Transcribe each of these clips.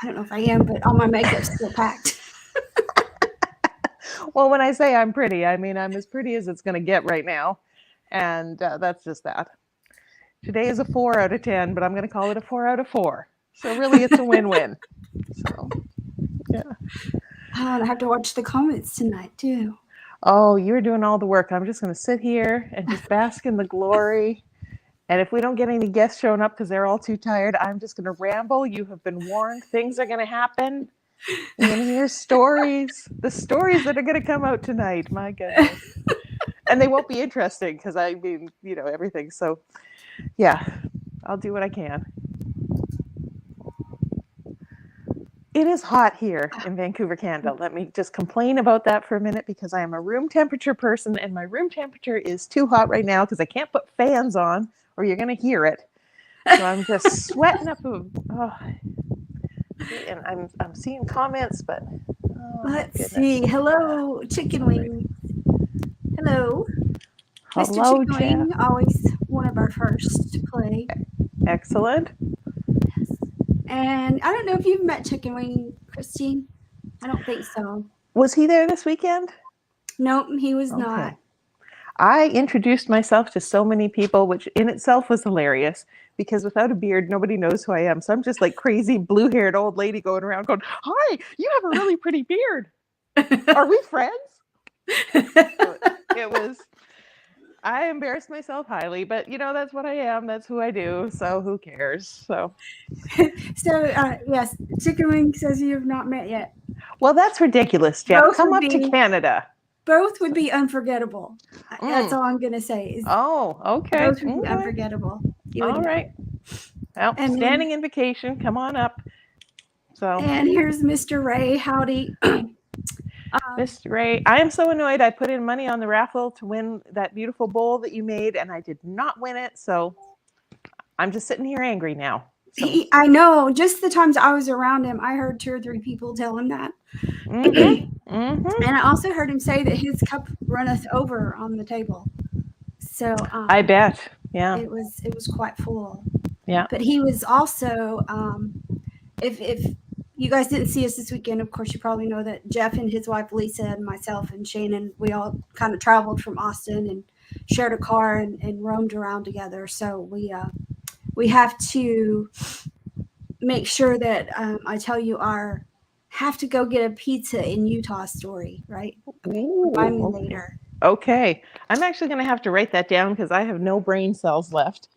I don't know if I am, but all my makeup's still packed. Well, when I say I'm pretty, I mean I'm as pretty as it's going to get right now. And that's just that. Today is a 4 out of 10, but I'm going to call it a 4 out of 4. So really, it's a win-win. So, yeah. Oh, and I have to watch the comments tonight too. Oh, you're doing all the work. I'm just going to sit here and just bask in the glory. And if we don't get any guests showing up because they're all too tired, I'm just going to ramble. You have been warned. Things are going to happen. You're going to hear stories, the stories that are going to come out tonight. My goodness. And they won't be interesting because I mean, everything. So, yeah, I'll do what I can. It is hot here in Vancouver, Canada. Let me just complain about that for a minute because I am a room temperature person and my room temperature is too hot right now because I can't put fans on or you're going to hear it. So I'm just sweating up. And I'm seeing comments, but Let's see. Hello, Chicken Wing. Hello. Mr. Hello, Chicken Jeff. Wing, always one of our first to play. Excellent. Yes. And I don't know if you've met Chicken Wing, Christine. I don't think so. Was he there this weekend? Nope, he was Okay. not. I introduced myself to so many people, which in itself was hilarious because without a beard, nobody knows who I am. So I'm just like crazy blue-haired old lady going around going, "Hi, you have a really pretty beard. Are we friends?" So it was. I embarrassed myself highly, but that's what I am. That's who I do. So who cares? So. Yes, Chicken Wing says you have not met yet. Well, that's ridiculous, Jeff. Both Come would up to be- Canada. Both would be unforgettable. That's all I'm gonna say. Is Oh, okay. both would be Okay. unforgettable. You would All know. right. Well, And standing invitation. Come on up. So, And here's Mr. Ray. Howdy. Mr. Ray, I am so annoyed. I put in money on the raffle to win that beautiful bowl that you made, and I did not win it. So I'm just sitting here angry now. So. I know. Just the times I was around him, I heard 2 or 3 people tell him that. And I also heard him say that his cup runneth over on the table. So I bet. Yeah. It was quite full. Yeah. But he was also if you guys didn't see us this weekend, of course you probably know that Jeff and his wife Lisa and myself and Shannon, we all kind of traveled from Austin and shared a car and roamed around together. So we have to make sure that I tell you our have to go get a pizza in Utah story, right? Okay. Remind me later. Okay. I'm actually going to have to write that down because I have no brain cells left.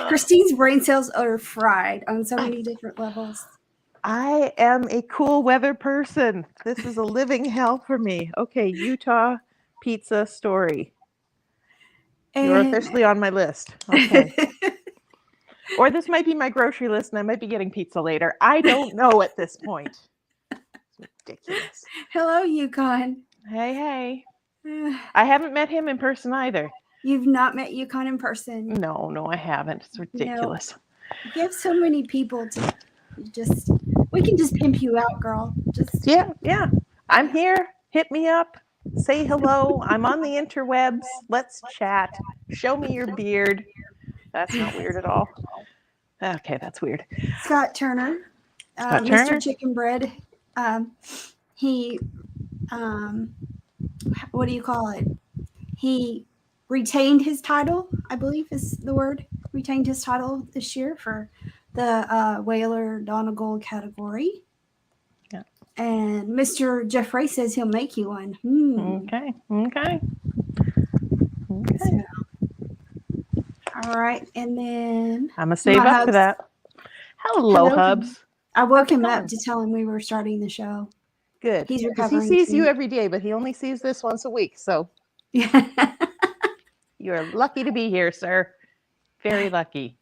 Christine's brain cells are fried on so many different levels. I am a cool weather person. This is a living hell for me. Okay, Utah pizza story. You're officially on my list. Okay. Or this might be my grocery list and I might be getting pizza later. I don't know at this point. It's ridiculous. Hello, Yukon. Hey. I haven't met him in person either. You've not met Yukon in person? No, I haven't. It's ridiculous. No. You have so many people to we can just pimp you out, girl. Yeah. I'm here. Hit me up. Say hello. I'm on the interwebs. Let's chat. Show me your beard. That's not weird at all. Okay, that's weird. Scott Turner. Mr. Chicken Bread. He what do you call it? He retained his title, I believe is the word. Retained his title this year for the Whaler Donegal category. Yeah. And Mr. Jeff Ray says he'll make you one. Okay. So, all right, and then I'm gonna save up for that. Hello, Hubs. I woke him up to tell him we were starting the show. Good. He's recovering. He sees you every day, but he only sees this once a week. So you're lucky to be here, sir. Very lucky.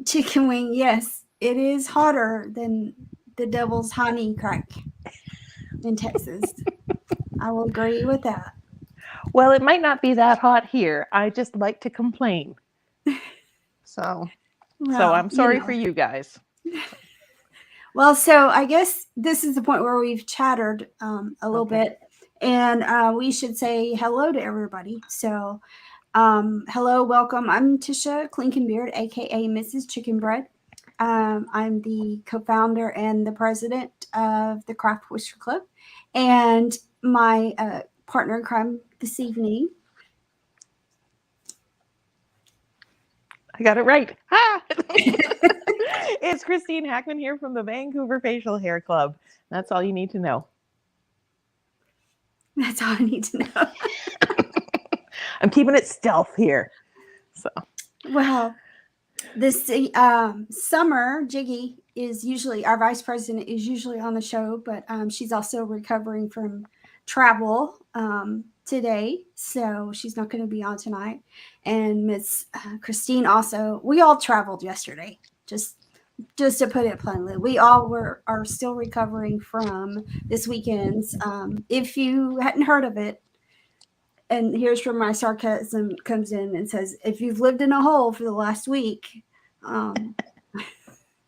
Chicken Wing, yes, it is hotter than the Devil's Honey Crack in Texas. I will agree with that. Well, it might not be that hot here. I just like to complain. So I'm sorry for you guys. Well, so I guess this is the point where we've chattered a little bit, and we should say hello to everybody. So Hello, welcome. I'm Tisha Clinkenbeard, aka Mrs. Chicken Bread. I'm the co-founder and the president of the Craft Whisker Club, and my partner in crime this evening. I got it right. Ha! It's Christine Hackman here from the Vancouver Facial Hair Club. That's all you need to know. That's all I need to know. I'm keeping it stealth here. So, Well, this summer, Jiggy is usually our vice president is usually on the show, but she's also recovering from travel today, so she's not going to be on tonight. And Miss Christine also. We all traveled yesterday. Just to put it plainly, we all are still recovering from this weekend's. If you hadn't heard of it, and here's where my sarcasm comes in and says, if you've lived in a hole for the last week, um,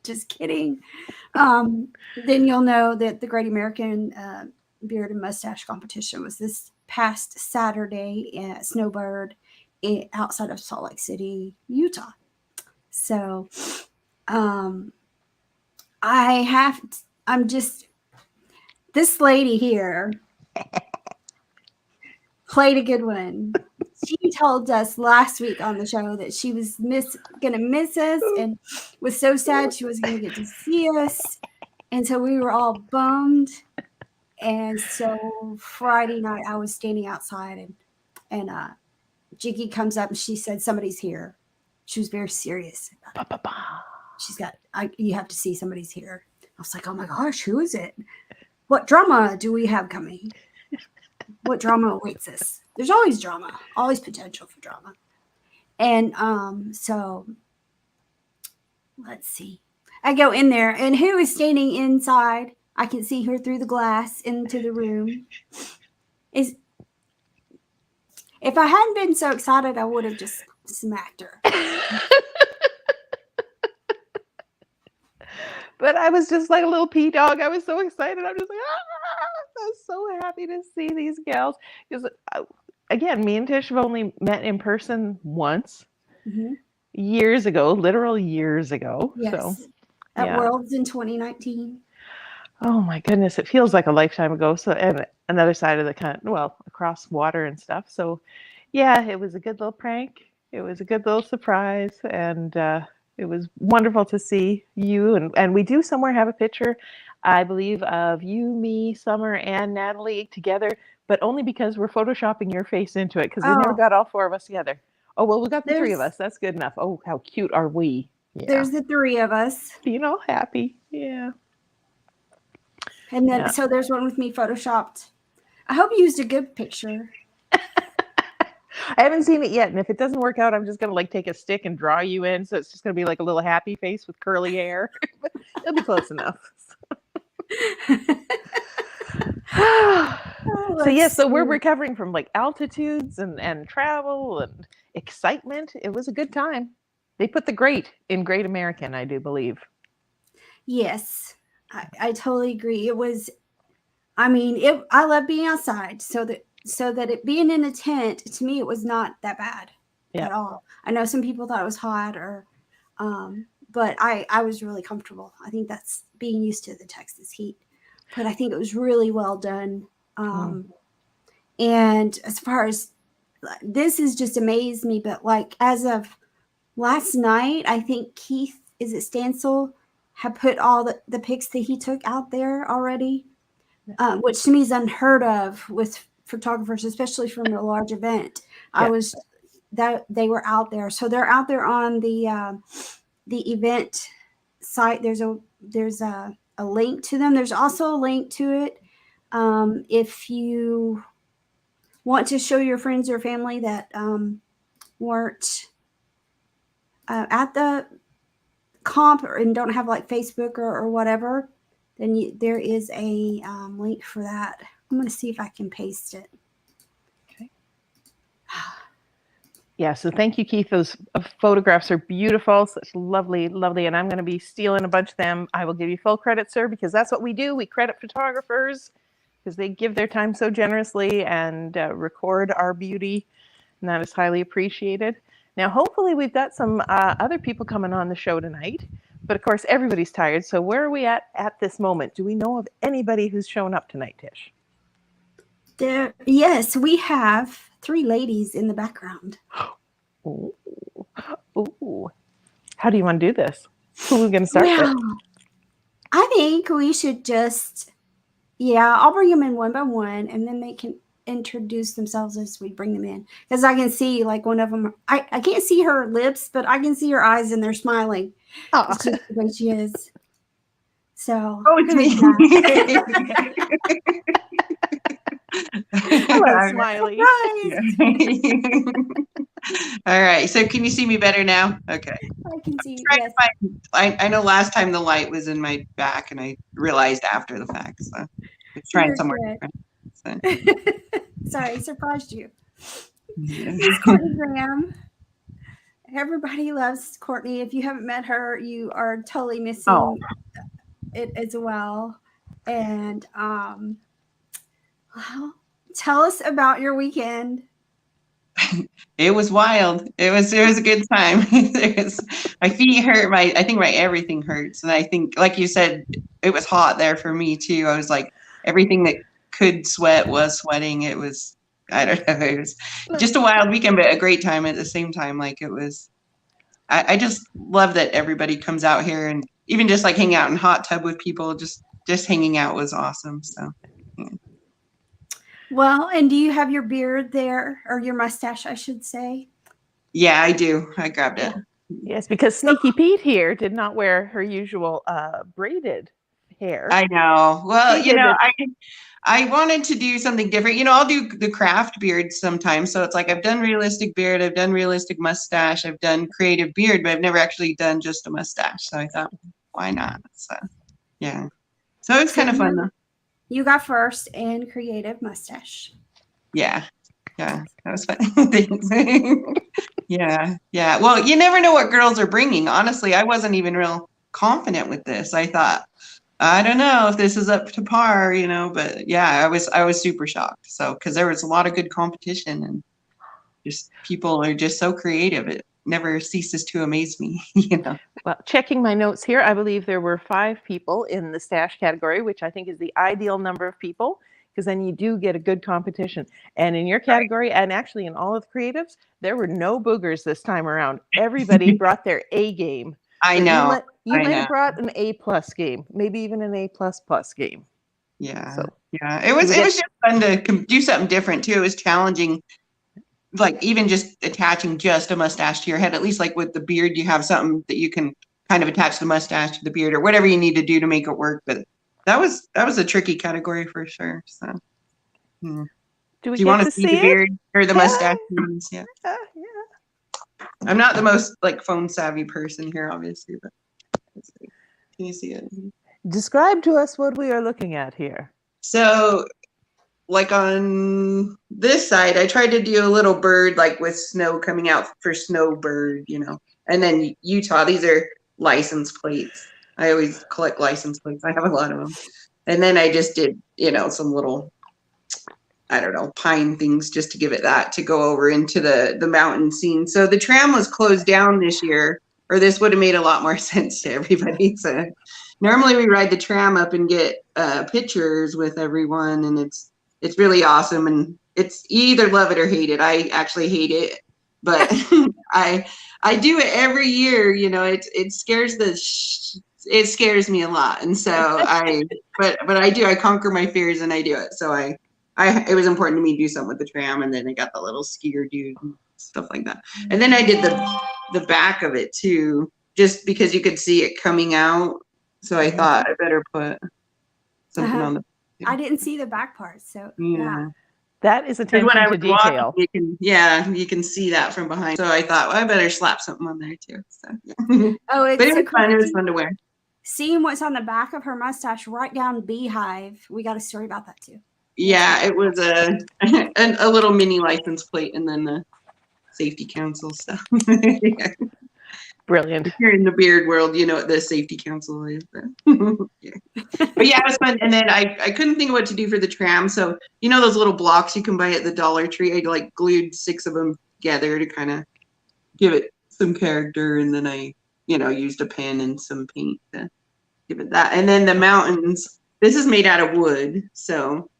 just kidding, then you'll know that the Great American Beard and Mustache Competition was this past Saturday at Snowbird outside of Salt Lake City, Utah. So I'm just, this lady here played a good one. She told us last week on the show that she was gonna miss us and was so sad she wasn't gonna get to see us. And so we were all bummed. And so Friday night I was standing outside and Jiggy comes up and she said, somebody's here. She was very serious. She's got, you have to see somebody's here. I was like, oh my gosh, who is it? What drama do we have coming? What drama awaits us? There's always drama, always potential for drama. And so let's see. I go in there, and who is standing inside? I can see her through the glass into the room. Is if I hadn't been so excited, I would have just smacked her. but I was just like a little pea dog. I was so excited. I'm just like, I was so happy to see these gals. Because again, me and Tish have only met in person once, years ago, literal years ago. Yes, so, at Worlds in 2019. Oh my goodness, it feels like a lifetime ago. So, and another side of the across water and stuff. So, yeah, it was a good little prank. It was a good little surprise, and it was wonderful to see you. And we do somewhere have a picture, I believe, of you, me, Summer, and Natalie together, but only because we're photoshopping your face into it, because we never got all four of us together. Oh, well, we got the three of us. That's good enough. Oh, how cute are we? Yeah. There's the three of us. Being all happy. Yeah. And then, so there's one with me photoshopped. I hope you used a good picture. I haven't seen it yet, and if it doesn't work out, I'm just gonna like take a stick and draw you in, so it's just gonna be like a little happy face with curly hair. But it'll be close enough. So we're recovering from like altitudes and travel and excitement. It was a good time. They put the great in Great American, I do believe. Yes, I totally agree. It was, I mean, I love being outside, so that it being in a tent, to me, it was not that bad at all. I know some people thought it was hot, but I was really comfortable. I think that's being used to the Texas heat, but I think it was really well done. And as far as this has just amazed me, but like as of last night, I think Keith, is it Stansel, had put all the pics that he took out there already, which to me is unheard of with photographers, especially from a large event. That they were out there, so they're out there on the event site. There's a link to them. There's also a link to it if you want to show your friends or family that weren't at the comp and don't have like Facebook or whatever, then there is a link for that. I'm going to see if I can paste it. Okay. Yeah, so thank you, Keith. Those photographs are beautiful, such lovely, lovely, and I'm going to be stealing a bunch of them. I will give you full credit, sir, because that's what we do. We credit photographers because they give their time so generously and record our beauty. and that is highly appreciated. Now, hopefully, we've got some other people coming on the show tonight. But of course, everybody's tired. So where are we at this moment? Do we know of anybody who's shown up tonight, Tish? Yes, we have 3 ladies in the background. Ooh. Ooh. How do you want to do this? Who are we going to start with? I think we should just, I'll bring them in one by one, and then they can introduce themselves as we bring them in. Because I can see, like, one of them, I can't see her lips, but I can see her eyes, and they're smiling. Oh. It's just the way she is. So, it's me. Hello, Smiley. All right. So can you see me better now? Okay. I can see. Yes. I know last time the light was in my back, and I realized after the fact. So I was trying somewhere different. So. Sorry, I surprised you. This is Courtney Graham. Everybody loves Courtney. If you haven't met her, you are totally missing it as well. And well, tell us about your weekend. It was wild. It was a good time. My feet hurt. I think my everything hurts. And I think, like you said, it was hot there for me too. I was like, everything that could sweat was sweating. It was, I don't know. It was just a wild weekend, but a great time at the same time. Like it was, I just love that everybody comes out here, and even just like hang out in hot tub with people, just hanging out was awesome. So. Yeah. Well, and do you have your beard there, or your mustache, I should say? Yeah, I do. I grabbed it. Yes, because Sneaky Pete here did not wear her usual braided hair. I know. Well, I wanted to do something different. I'll do the craft beard sometimes. So it's like I've done realistic beard, I've done realistic mustache, I've done creative beard, but I've never actually done just a mustache. So I thought, why not? So yeah. So it was kind of fun though. You got first and creative mustache. Yeah, that was fun. Yeah. Well, you never know what girls are bringing. Honestly, I wasn't even real confident with this. I thought, I don't know if this is up to par, but yeah, I was super shocked. So, because there was a lot of good competition, and just people are just so creative. It never ceases to amaze me, Well, checking my notes here, I believe there were 5 people in the stash category, which I think is the ideal number of people, because then you do get a good competition. And in your category, and actually in all of the creatives, there were no boogers this time around. Everybody brought their A game. I know. You might have brought an A+ game, maybe even an A++ game. Yeah. So, yeah. It was just fun to do something different too. It was challenging. Like even just attaching just a mustache to your head, at least like with the beard, you have something that you can kind of attach the mustache to the beard or whatever you need to do to make it work. But that was a tricky category for sure. So, do we you want to see the beard or the mustache? Yeah. I'm not the most like phone savvy person here, obviously, but can you see it? Describe to us what we are looking at here. So, like on this side, I tried to do a little bird, like with snow coming out for snowbird, and then Utah, these are license plates. I always collect license plates. I have a lot of them. And then I just did, some little, I don't know, pine things just to give it that to go over into the mountain scene. So the tram was closed down this year, or this would have made a lot more sense to everybody. So normally we ride the tram up and get pictures with everyone, and it's really awesome, and it's you either love it or hate it. I actually hate it, but I do it every year. It scares me a lot, and so but I do. I conquer my fears and I do it. So it was important to me to do something with the tram, and then I got the little skier dude and stuff like that, and then I did the back of it too, just because you could see it coming out. So I thought I better put something on the. I didn't see the back part, so yeah. That is attention to detail. Walking, you can see that from behind. So I thought, well, I better slap something on there too. So. But it was fun. It was fun to wear. Seeing what's on the back of her mustache, right down beehive. We got a story about that too. Yeah, it was a little mini license plate, and then the safety council stuff. Yeah. Brilliant. If you're in the beard world, you know what the safety council is. Yeah. But yeah, it was fun. And then I couldn't think of what to do for the tram. So, those little blocks you can buy at the Dollar Tree, I like glued 6 of them together to kind of give it some character, and then I, used a pen and some paint to give it that. And then the mountains, this is made out of wood, so,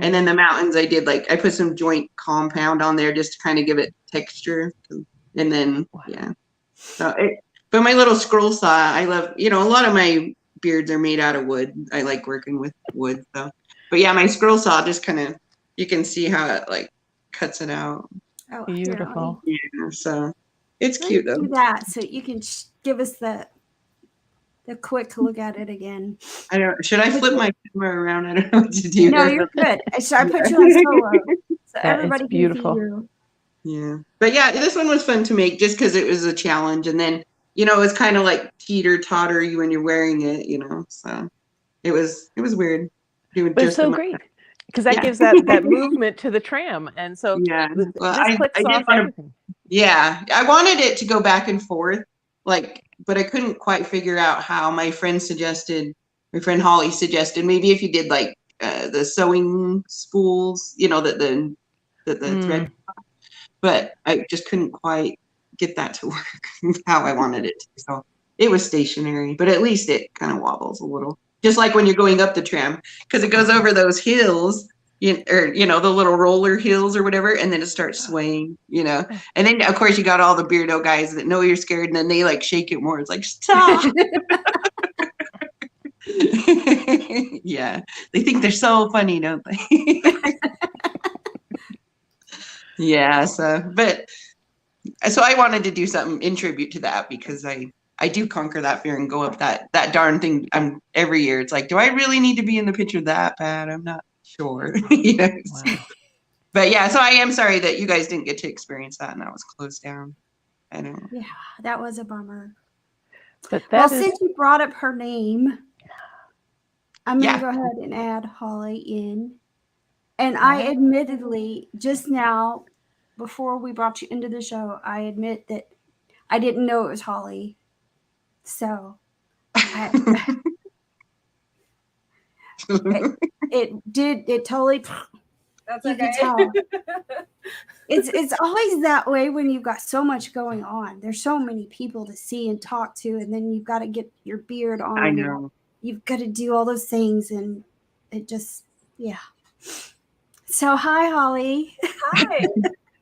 and then the mountains I did, like, I put some joint compound on there just to kind of give it texture. And then, yeah. So, but my little scroll saw, I love, a lot of my beards are made out of wood. I like working with wood, so. But yeah, my scroll saw just kind of, you can see how it, like, cuts it out. Oh, Beautiful. Yeah, so it's Let's cute, though. do that so you can give us the quick look at it again. Should I flip my camera around? I don't know what to do. No, you're good. So I put you on solo so everybody beautiful. can see you. Yeah. But yeah, this one was fun to make just because it was a challenge. And then, it was kind of like teeter-totter when you're wearing it, So it was weird. But it's so great because that gives that movement to the tram. And so this clicks off everything. Yeah. I wanted it to go back and forth, but I couldn't quite figure out how. My friend Holly suggested maybe if you did like the sewing spools, that the thread, but I just couldn't quite get that to work how I wanted it to. So it was stationary, but at least it kind of wobbles a little, just like when you're going up the tram, because it goes over those hills, or the little roller hills or whatever, and then it starts swaying, and then of course you got all the beardo guys that know you're scared, and then they like shake it more. It's like, stop. Yeah, they think they're so funny, don't they? Yeah, so I wanted to do something in tribute to that, because I do conquer that fear and go up that darn thing every year. It's like, do I really need to be in the picture that bad? I'm not sure. Wow. But yeah, so I am sorry that you guys didn't get to experience that and that was closed down. I know. Yeah, that was a bummer. But since you brought up her name, I'm going to go ahead and add Holly in. And I admittedly, just now, before we brought you into the show, I admit that I didn't know it was Holly. So it totally, that's you okay. can tell. It's always that way when you've got so much going on. There's so many people to see and talk to, and then you've got to get your beard on. I know. You've got to do all those things, and it just, yeah. So, hi, Holly. Hi.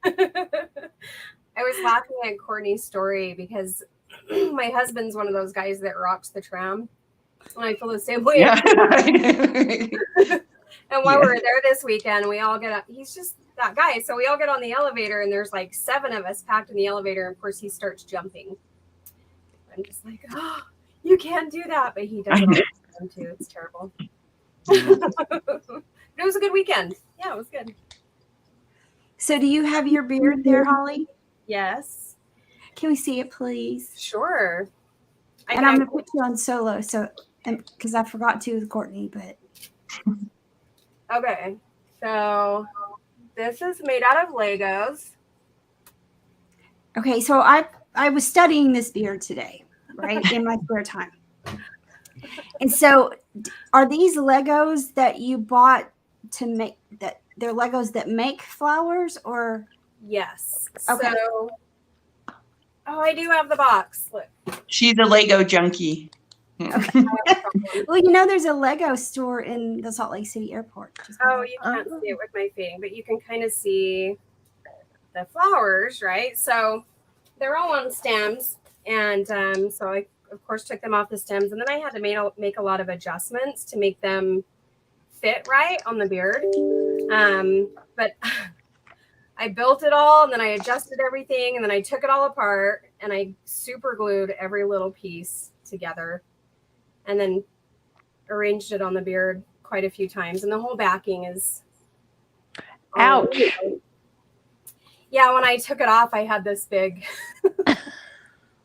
I was laughing at Courtney's story because my husband's one of those guys that rocks the tram. And I feel the same way. Yeah. And while we were there this weekend, we all get up. He's just that guy. So we all get on the elevator, and there's like 7 of us packed in the elevator. And of course, he starts jumping. I'm just like, oh, you can't do that. But he does it all the time too. It's terrible. It was a good weekend. Yeah, it was good. So do you have your beard there, Holly? Yes. Can we see it, please? Sure. And I'm going to put you on solo, so because I forgot to with Courtney, but. Okay. So this is made out of Legos. Okay, so I was studying this beard today, right, in my spare time. And so are these Legos that you bought to make that? They're Legos that make flowers, or? Yes. Okay. So, I do have the box. Look. She's a Lego junkie. Okay. Well, there's a Lego store in the Salt Lake City airport. Oh, you can't see it with my thing, but you can kind of see the flowers, right? So they're all on stems. And so I, of course, took them off the stems. And then I had to make a lot of adjustments to make them fit right on the beard. But I built it all, and then I adjusted everything, and then I took it all apart, and I super glued every little piece together, and then arranged it on the beard quite a few times. And the whole backing is ouch. Yeah, when I took it off, I had this big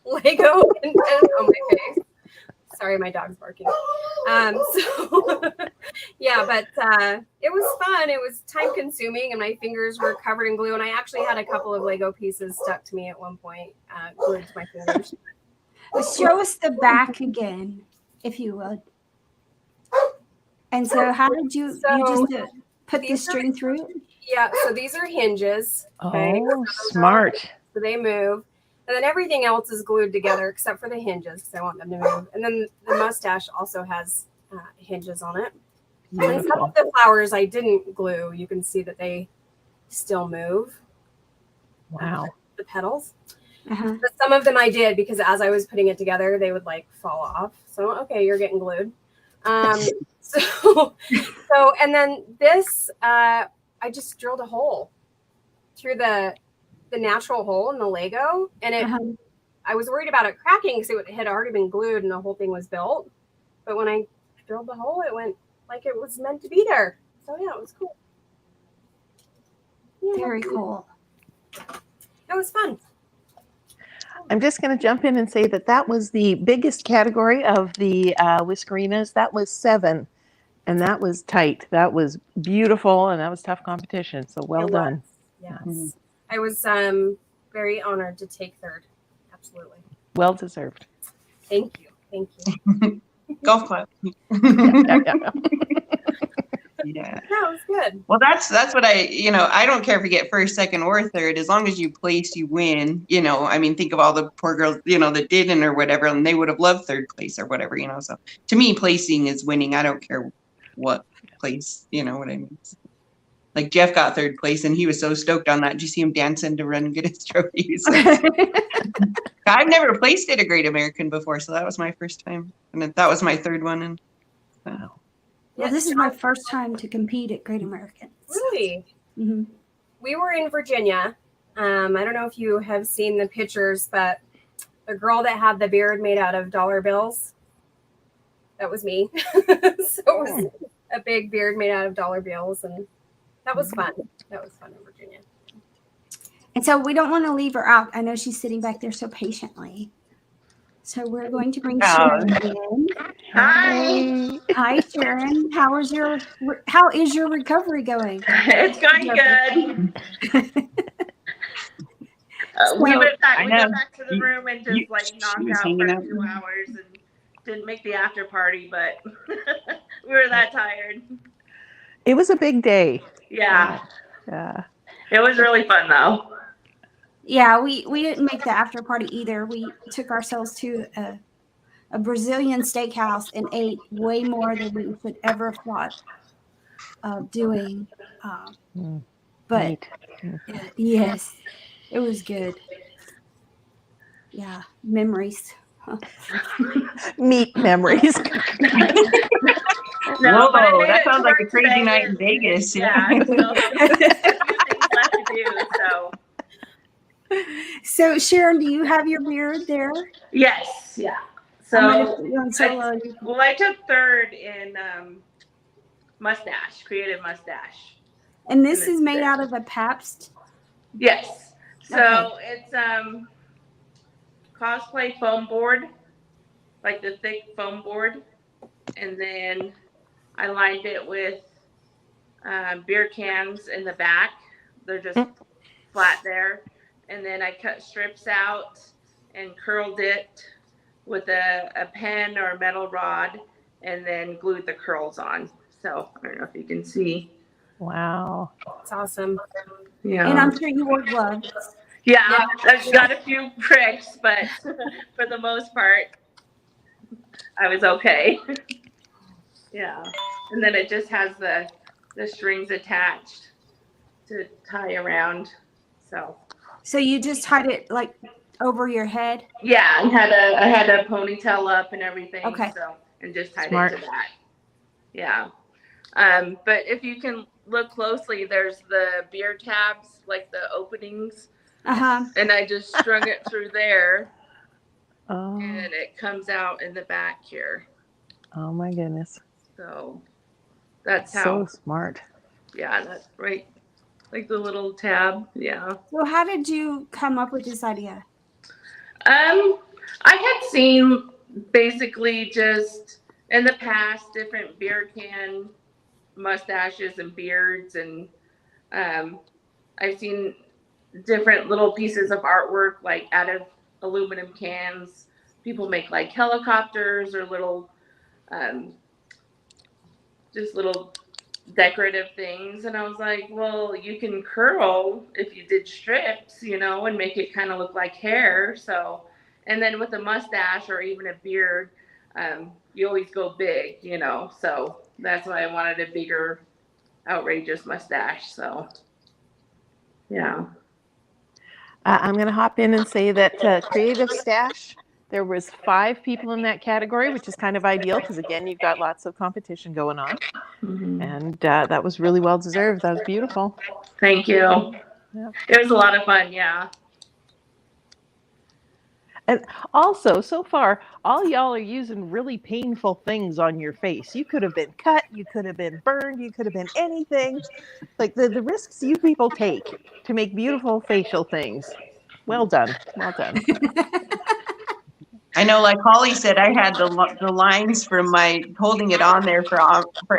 Lego indent on my face. Sorry, my dog's barking. So yeah, but it was fun. It was time consuming, and my fingers were covered in glue. And I actually had a couple of Lego pieces stuck to me at one point, glued to my fingers. Show us the back again, if you would. And so, how did you just put the string through it? Yeah, so these are hinges. Okay. Oh, So those are all smart. hinges, so they move. And then everything else is glued together except for the hinges because I want them to move. And then the mustache also has hinges on it. And some Beautiful. of the flowers I didn't glue. You can see that they still move. Wow. The petals. Uh-huh. But some of them I did because as I was putting it together, they would like fall off. So okay, you're getting glued. So and then this I just drilled a hole through the natural hole in the Lego, and Uh-huh. I was worried about it cracking because it had already been glued and the whole thing was built. But when I drilled the hole, it went like it was meant to be there. So yeah, it was cool. Yeah, Very cool. it was fun. I'm just going to jump in and say that was the biggest category of the Whiskerinas. That was 7, and that was tight. That was beautiful, and that was tough competition. So well It done. was, yes. Mhm. I was very honored to take third. Absolutely. Well deserved. Thank you. Thank you. Golf clap. Yeah. Yeah. That was good. Well, that's what I don't care if you get first, second, or third, as long as you place, you win. I mean, think of all the poor girls, that didn't or whatever, and they would have loved third place or whatever, So to me, placing is winning. I don't care what place, you know what I mean? Like Jeff got third place, and he was so stoked on that. Did you see him dancing to run and get his trophy? So I've never placed at a Great American before, so that was my first time, and that was my third one. And Wow. Well, this is my first time to compete at Great American. Really? Mm-hmm. We were in Virginia. I don't know if you have seen the pictures, but the girl that had the beard made out of dollar bills, that was me. So it was a big beard made out of dollar bills, and that was fun. That was fun in Virginia. And so we don't want to leave her out. I know she's sitting back there so patiently. So we're going to bring Sharon in. Hi. Hi, Sharon. How is your recovery going? It's going good. We went back to the room and just knocked out for 2 hours and didn't make the after party, but we were that tired. It was a big day. Yeah. Yeah. It was really fun though. Yeah, we didn't make the after party either. We took ourselves to a Brazilian steakhouse and ate way more than we could ever have thought of doing. But Neat. yes, it was good. Yeah, memories. Whoa, Meat memories. No, but I made that it sounds to like a work crazy today night in and- Vegas. Yeah, I still have a few things left to do, so. So Sharon, do you have your beard there? Yes, yeah. I'm gonna So put you on solo. I took third in mustache, creative mustache. And this is made out of a Pabst. Yes. So it's cosplay foam board, like the thick foam board, and then I lined it with beer cans in the back. They're just flat there, and then I cut strips out and curled it with a pen or a metal rod, and then glued the curls on. So I don't know if you can see. Wow. It's awesome. Yeah. And I'm sure you wore gloves. Yeah, I've got a few pricks, but for the most part, I was okay. Yeah. And then it just has the strings attached to tie around. So you just tied it like over your head? yeah, and I had a ponytail up and everything. Okay. So and just tied Smart. it to that. Yeah. But if you can look closely, there's the beer tabs, like the openings. Uh-huh. And I just strung it through there. Oh. And it comes out in the back here. Oh my goodness. So that's how. So smart. Yeah, that's right. Like the little tab. Yeah. So how did you come up with this idea? I had seen basically just in the past different beer can mustaches and beards, and I've seen different little pieces of artwork like out of aluminum cans. People make like helicopters or little just little decorative things. And I was like, well, you can curl if you did strips, you know, and make it kind of look like hair. So, and then with a mustache or even a beard, you always go big, you know. So that's why I wanted a bigger, outrageous mustache. So, yeah. I'm going to hop in and say that Creative Stash, there was 5 people in that category, which is kind of ideal because, again, you've got lots of competition going on. And that was really well deserved. That was beautiful. Thank you. Yeah. It was a lot of fun. Yeah. And also, so far, all y'all are using really painful things on your face. You could have been cut, you could have been burned, you could have been anything. Like the risks you people take to make beautiful facial things. Well done. Well done. I know, like Holly said, I had the lines from my holding it on there for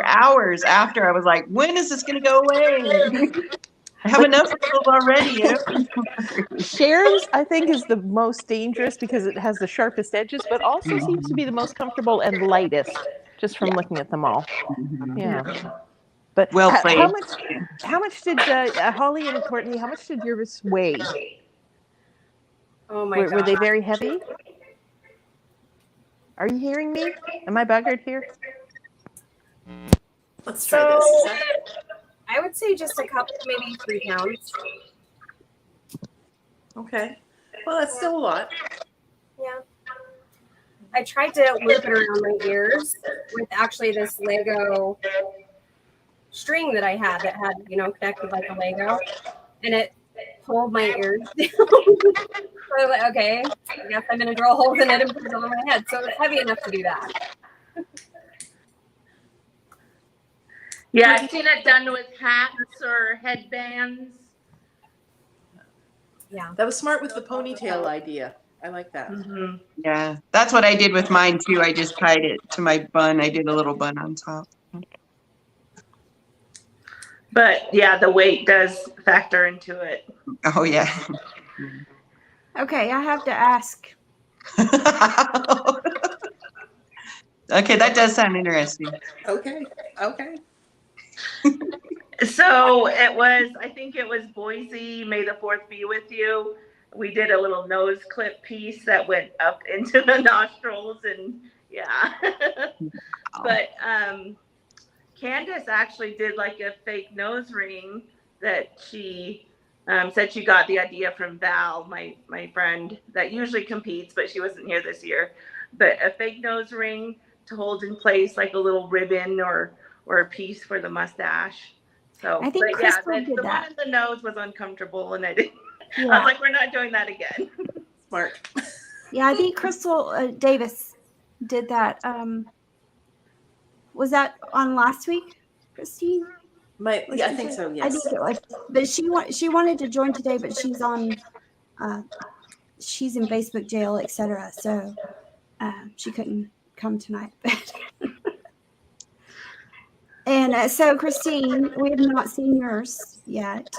hours after. I was like, when is this going to go away? I have enough wrinkles already. Sharon's, I think, is the most dangerous because it has the sharpest edges, but also seems to be the most comfortable and lightest, just from looking at them all. Yeah. But Well played. how much did Holly and Courtney, how much did yours weigh? Oh my god. Were they very heavy? Are you hearing me? Am I buggered here? Let's try this. Is that... I would say just a couple, maybe 3 pounds. Okay. Well, that's still a lot. Yeah. I tried to loop it around my ears with actually this Lego string that I had that had, you know, connected like a Lego, and it pulled my ears down. So I was like, okay, I guess I'm gonna drill holes in it and put it over my head. So it's heavy enough to do that. Yeah, I've seen it done with hats or headbands. Yeah. That was smart with the ponytail idea. I like that. Mm-hmm. Yeah, that's what I did with mine too. I just tied it to my bun. I did a little bun on top. But yeah, the weight does factor into it. Oh yeah. Okay, I have to ask. Okay, that does sound interesting. Okay. Okay. So I think it was Boise, May the 4th be with you. We did a little nose clip piece that went up into the nostrils and yeah. But Candace actually did like a fake nose ring that she said she got the idea from Val, my friend that usually competes, but she wasn't here this year. But a fake nose ring to hold in place like a little ribbon or a piece for the mustache. So, I think but Crystal yeah, did the that. one in the nose was uncomfortable, and I didn't. I Yeah, was like, we're not doing that again. Smart. yeah. I think Crystal Davis did that. Was that on last week, Christine? I think so. I Yes. think it was. But she wanted to join today, but she's on. She's in Facebook jail, etc. So she couldn't come tonight. And so, Christine, we have not seen yours yet.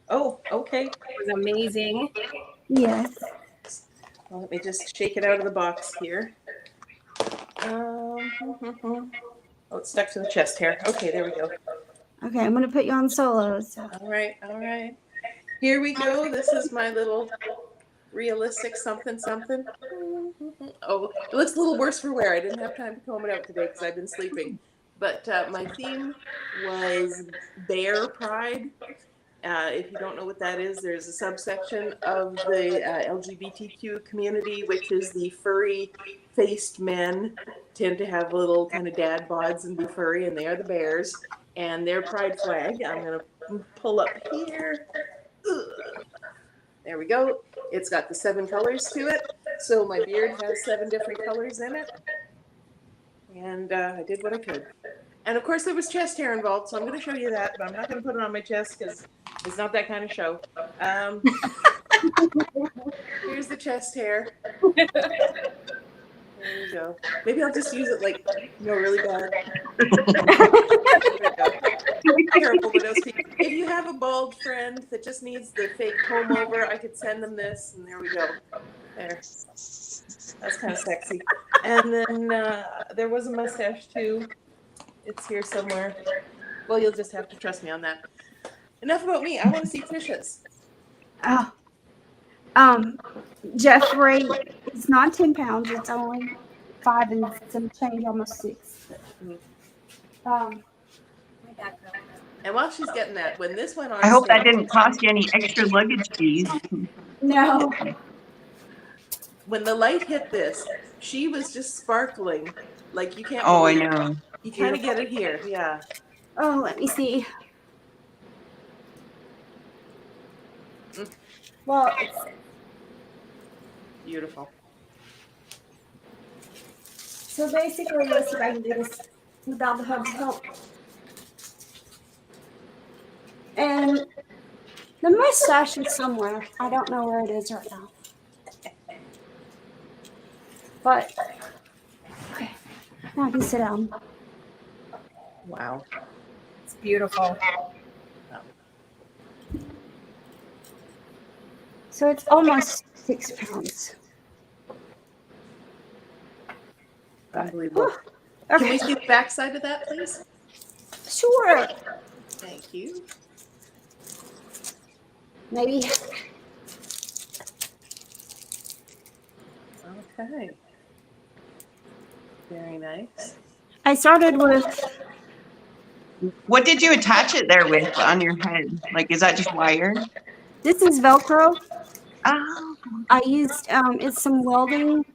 Oh, okay. It was amazing. Yes. Well, let me just shake it out of the box here. Oh, it's stuck to the chest hair. Okay, there we go. Okay, I'm going to put you on solo. So. All right, all right. Here we go. This is my little realistic something. Oh, it looks a little worse for wear. I didn't have time to comb it out today because I've been sleeping. But my theme was bear pride. If you don't know what that is, there's a subsection of the LGBTQ community, which is the furry-faced men tend to have little kind of dad bods and be furry, and they are the bears. And their pride flag, I'm going to pull up here. There we go. It's got the 7 colors to it. So my beard has 7 different colors in it. And I did what I could. And of course there was chest hair involved, so I'm going to show you that, but I'm not going to put it on my chest because it's not that kind of show. Here's the chest hair. There you go. Maybe I'll just use it like, really bad. Be careful with those people. If you have a bald friend that just needs the fake comb over, I could send them this, and there we go. There. That's kind of sexy. And then there was a mustache too. It's here somewhere. Well, you'll just have to trust me on that. Enough about me. I want to see Trisha's. Oh, Jeff Ray, it's not 10 pounds. It's only 5 and some change, almost 6. Um, My back girl. And while she's getting that, when this went on I hope that stage, didn't cost you any extra luggage fees. no, when the light hit this, she was just sparkling. Like you can't Oh, I believe it. know. You kind of get it here. Yeah. oh, let me see. Well, it's Beautiful. so basically, let's see if I can do this without the hub's help. And the mustache is somewhere. I don't know where it is right now. But, okay, now I can sit down. Wow. It's beautiful. So it's almost 6 pounds. Unbelievable. Can we Okay, see the backside of that, please? sure. Thank you. Maybe. Okay. Very nice. I started with, What did you attach it there with on your head? Like, is that just wire? this is Velcro. Oh, I used, it's some welding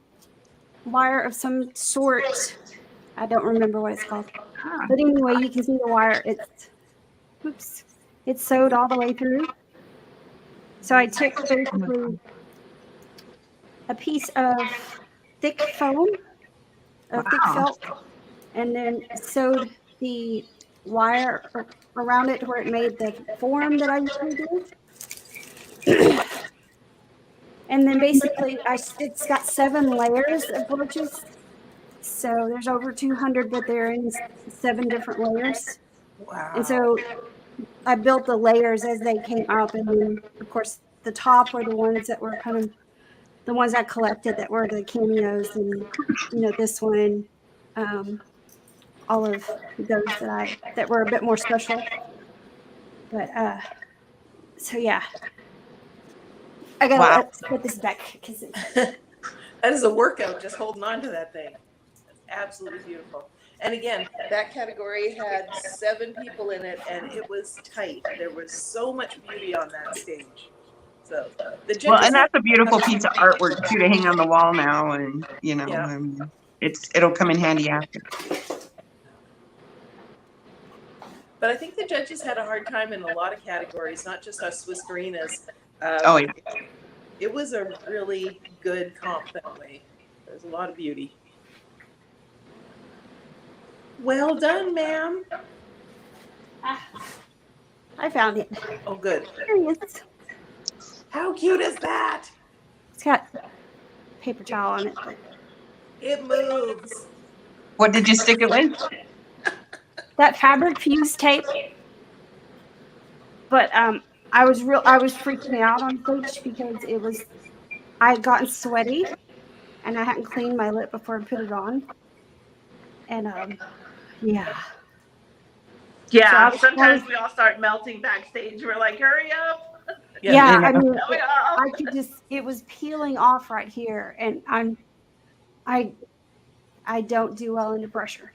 wire of some sort. I don't remember what it's called. ah. But anyway, you can see the wire. It's sewed all the way through. So I took basically a piece of thick foam, of thick Wow. felt, and then sewed the wire around it where it made the form that I usually do. And then basically, it's got 7 layers of brooches. So there's over 200, but they're in 7 different layers. Wow. And so I built the layers as they came up. And then, of course, the top were the ones that were kind of the ones I collected that were the cameos. And, this one, all of those that were a bit more special. But, so yeah. I gotta Wow. put this back because That is a workout just holding on to that thing. It's absolutely beautiful. And again, that category had 7 people in it and it was tight. There was so much beauty on that stage. So the judges Well, and that's a beautiful piece of artwork too to hang on the wall now, and Yeah. I mean, it'll come in handy after. But I think the judges had a hard time in a lot of categories, not just us Whiskerinas. Oh yeah. It was a really good comp that way. There's a lot of beauty. Well done, ma'am. I found it. Oh, good. Here he is. How cute is that? It's got paper towel on it. But It moves. What did you stick it with? that fabric fuse tape. But I was freaking out on stage because I had gotten sweaty and I hadn't cleaned my lip before I put it on. And yeah. Yeah, So sometimes we all start melting backstage. We're like, hurry up. Yeah, I mean, Hurry up. I could it was peeling off right here, and I don't do well under pressure.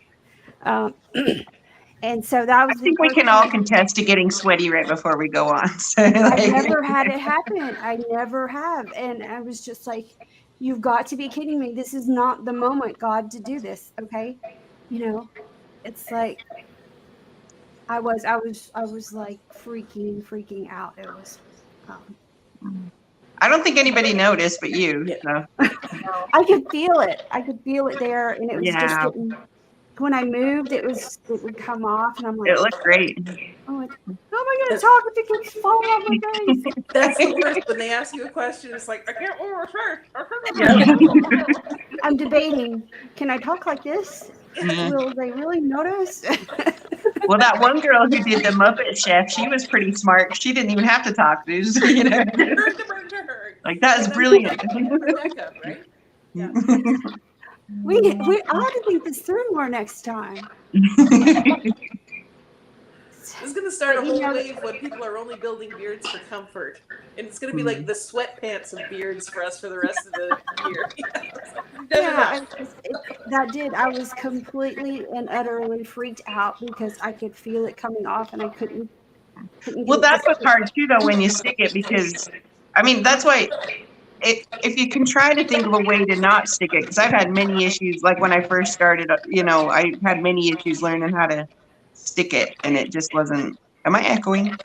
And so that was I think we can all contest to getting sweaty right before we go on. So, I've never had it happen. I never have. And I was just like, you've got to be kidding me. This is not the moment, God, to do this. Okay. It's like, I was like freaking out. It was, I don't think anybody noticed but you. So. I could feel it. I could feel it there. And it was just Yeah. getting, when I moved, it would come off, and I'm like, It looked great. oh, how am I going to talk if it keeps falling off my face? That's the worst when they ask you a question. It's like, I can't remember. I'm debating, can I talk like this? Yeah. Will they really notice? Well, that one girl who did the Muppet Chef, she was pretty smart. She didn't even have to talk. She just, like, that is brilliant. Backup, right? Yeah. I ought to think this through more next time. This is going to start a But you whole know- wave when people are only building beards for comfort. And it's going to be Hmm. like the sweatpants of beards for us for the rest of the year. Yeah, I was completely and utterly freaked out because I could feel it coming off and I couldn't get Well, it to that's what's stick. hard too, though, when you stick it, because I mean, that's why if you can try to think of a way to not stick it, because I've had many issues, like when I first started, I had many issues learning how to stick it, and it just wasn't. Am I echoing?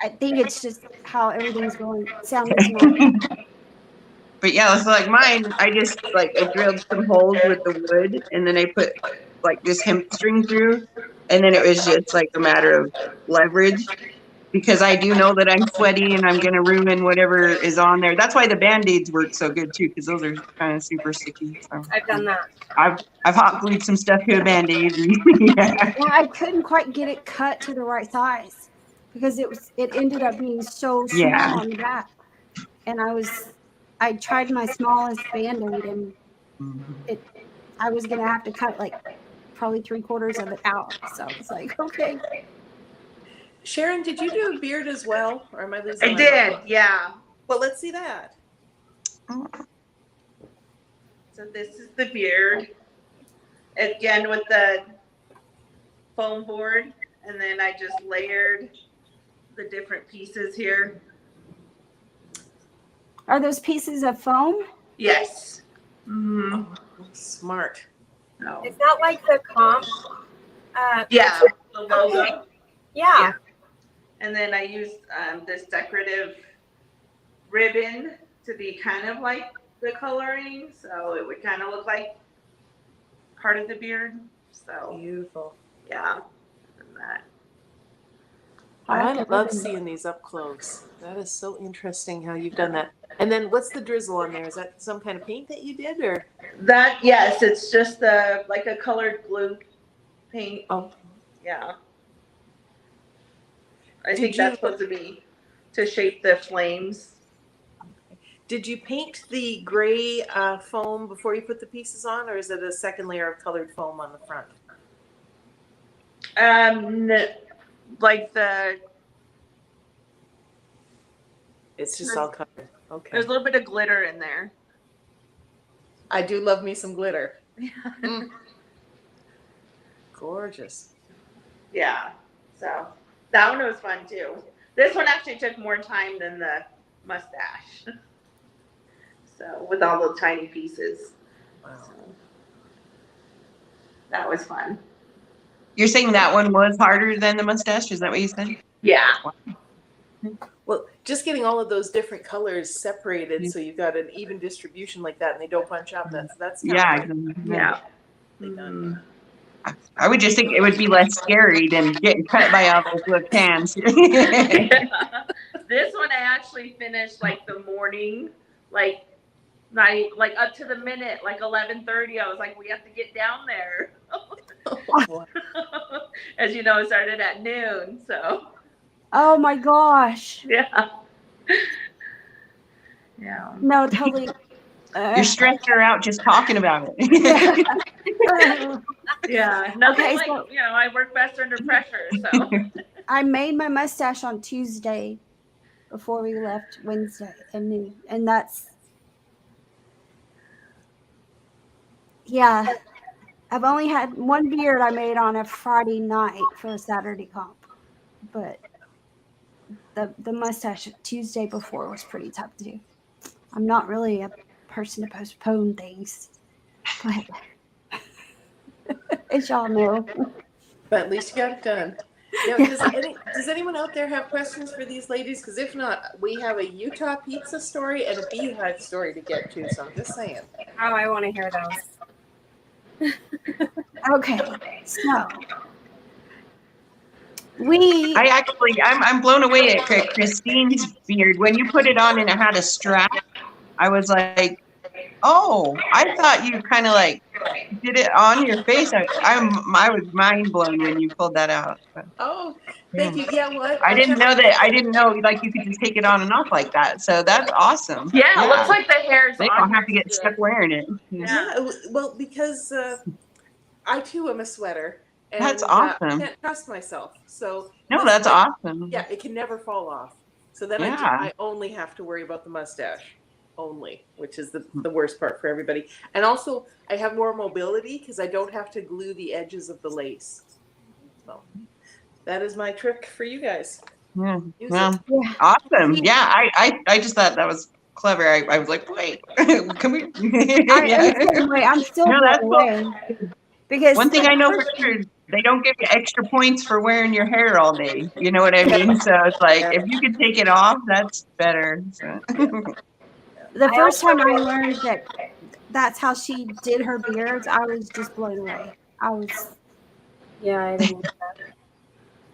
I think it's just how everything's going sounding now. But yeah, so like mine, I drilled some holes with the wood, and then I put like this hemp string through, and then it was just like a matter of leverage, because I do know that I'm sweaty and I'm gonna ruin whatever is on there. That's why the Band-Aids work so good too, because those are kind of super sticky. So I've done that. I've hot glued some stuff to a Band-Aid. Yeah. Well, I couldn't quite get it cut to the right size because it ended up being so small Yeah. on the back. And I tried my smallest Band-Aid and I was gonna have to cut like probably 3/4 of it out. So it's like, okay. Sharon, did you do a beard as well? Or am I losing I my did, mind? yeah. Well, let's see that. So this is the beard. Again with the foam board, and then I just layered the different pieces here. Are those pieces of foam? Yes. Mm-hmm. Smart. No. Is that like the comp? Yeah, the logo. Yeah. And then I used this decorative ribbon to be kind of like the coloring, so it would kind of look like part of the beard. So Beautiful. yeah, and that. I love seeing these up close. That is so interesting how you've done that. And then what's the drizzle on there? Is that some kind of paint that you did, or? That, yes, it's just like a colored glue paint. Oh, Yeah. I Did think you- that's supposed to be to shape the flames. did you paint the gray foam before you put the pieces on, or is it a second layer of colored foam on the front? Like the It's just all colored. Okay. there's a little bit of glitter in there. I do love me some glitter. Mm. Gorgeous. Yeah. So that one was fun too. This one actually took more time than the mustache. So with all the tiny pieces. Wow. So, that was fun. You're saying that one was harder than the mustache? Is that what you said? Yeah. Well, just getting all of those different colors separated so you've got an even distribution like that and they don't bunch up. That's Yeah. talented. Yeah. Done. I would just think it would be less scary than getting cut by all those little cans. This one I actually finished like the morning, like not even, like up to the minute, like 11:30. I was like, we have to get down there. As you know, it started at noon, so Oh my gosh. yeah. Yeah. No, totally. You're stressing her out just talking about it. Yeah. Nothing Okay, like, so- I work best under pressure, so I made my mustache on Tuesday before we left Wednesday at noon. And that's, yeah. I've only had one beard I made on a Friday night for a Saturday comp. But the mustache Tuesday before was pretty tough to do. I'm not really a person to postpone things. But as y'all know. But at least you got it done. Now, does anyone out there have questions for these ladies? Because if not, we have a Utah pizza story and a beehive story to get to. So I'm just saying. Oh, I want to hear those. Okay, so I'm blown away at Christine's beard. When you put it on and it had a strap, I was like, oh, I thought you kind of like did it on your face. I was mind blown when you pulled that out. But Oh, thank you. Yeah, what? I didn't know like you could just take it on and off like that. So that's awesome. yeah, it looks like the hair's They on don't have to your get skin. stuck wearing it. Yeah. Yeah, well, because I too am a sweater, And That's I awesome. can't trust myself. So No, this that's way, awesome. yeah, it can never fall off. So then Yeah. I only have to worry about the mustache only, which is the worst part for everybody. And also, I have more mobility because I don't have to glue the edges of the lace. So that is my trick for you guys. Yeah. Use Well, it. Yeah. awesome. See, Yeah, I just thought that was clever. I was like, wait, can we? I'm Yeah. the same way. I'm still No, blown that's cool. away because One thing the I know for first sure, they don't give you extra points for wearing your hair all day. You know what I mean? So it's like, if you can take it off, that's better. So. the first time I learned that that's how she did her beards, I was just blown away. Yeah, I didn't.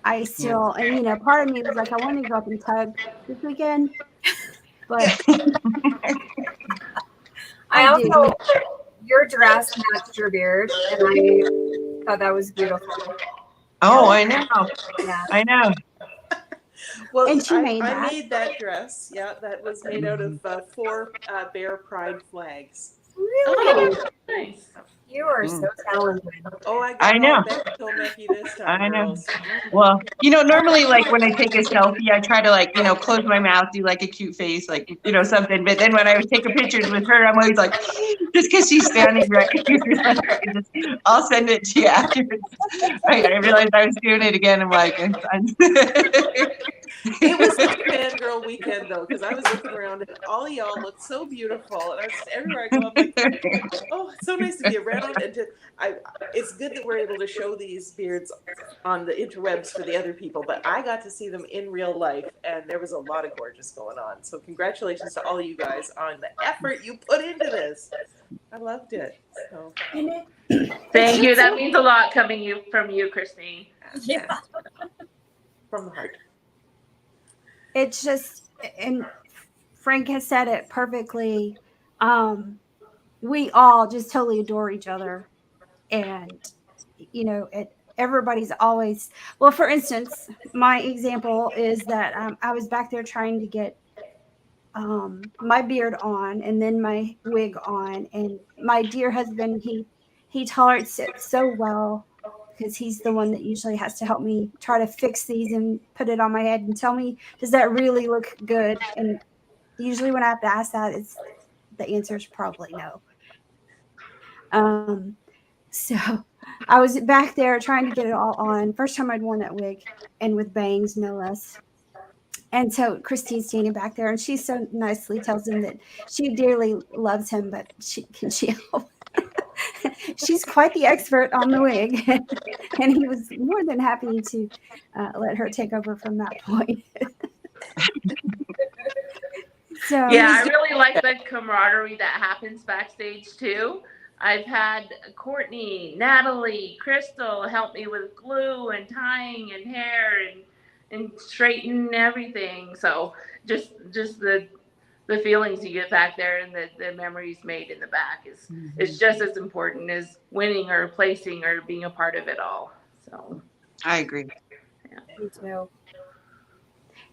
I still, and part of me was like, I want to go up and tug this weekend, but I I also, didn't. your dress matched your beard, and I thought that was beautiful. Oh, I know. Yeah. I know. Well, And she made I that. made that dress. Yeah, that was made out of 4 bear pride flags. Really? Oh, nice. You are so talented. Oh, I I got know. all Bechtel Mecky this time, I know. girls. Well, normally, like when I take a selfie, I try to close my mouth, do like a cute face, like, something. But then when I take a pictures with her, I'm always like, just because she's standing right here, I'll send it to you afterwards. I realized I was doing it again. I'm like, It was a fangirl weekend though, because I was looking around and all of y'all looked so beautiful, and I was just everywhere I go, I'm like, oh, it's so nice to be around, and it's good that we're able to show these beards on the interwebs for the other people, but I got to see them in real life, and there was a lot of gorgeous going on. So congratulations to all of you guys on the effort you put into this. I loved it. So Thank you. That means a lot coming from you, Christine. Yeah. from the heart. It's just, and Frank has said it perfectly. We all just totally adore each other, and everybody's always well. For instance, my example is that I was back there trying to get my beard on and then my wig on, and my dear husband, he tolerates it so well because he's the one that usually has to help me try to fix these and put it on my head and tell me, does that really look good? And usually when I have to ask that, the answer is probably no. So I was back there trying to get it all on. First time I'd worn that wig, and with bangs, no less. And so Christine's standing back there, and she so nicely tells him that she dearly loves him, but she help? She's quite the expert on the wig, and he was more than happy to let her take over from that point. So Yeah, I really like the camaraderie that happens backstage too. I've had Courtney, Natalie, Crystal help me with glue and tying and hair and straighten everything. So just the feelings you get back there and the memories made in the back is just as important as winning or placing or being a part of it all. So I agree. yeah. Me too.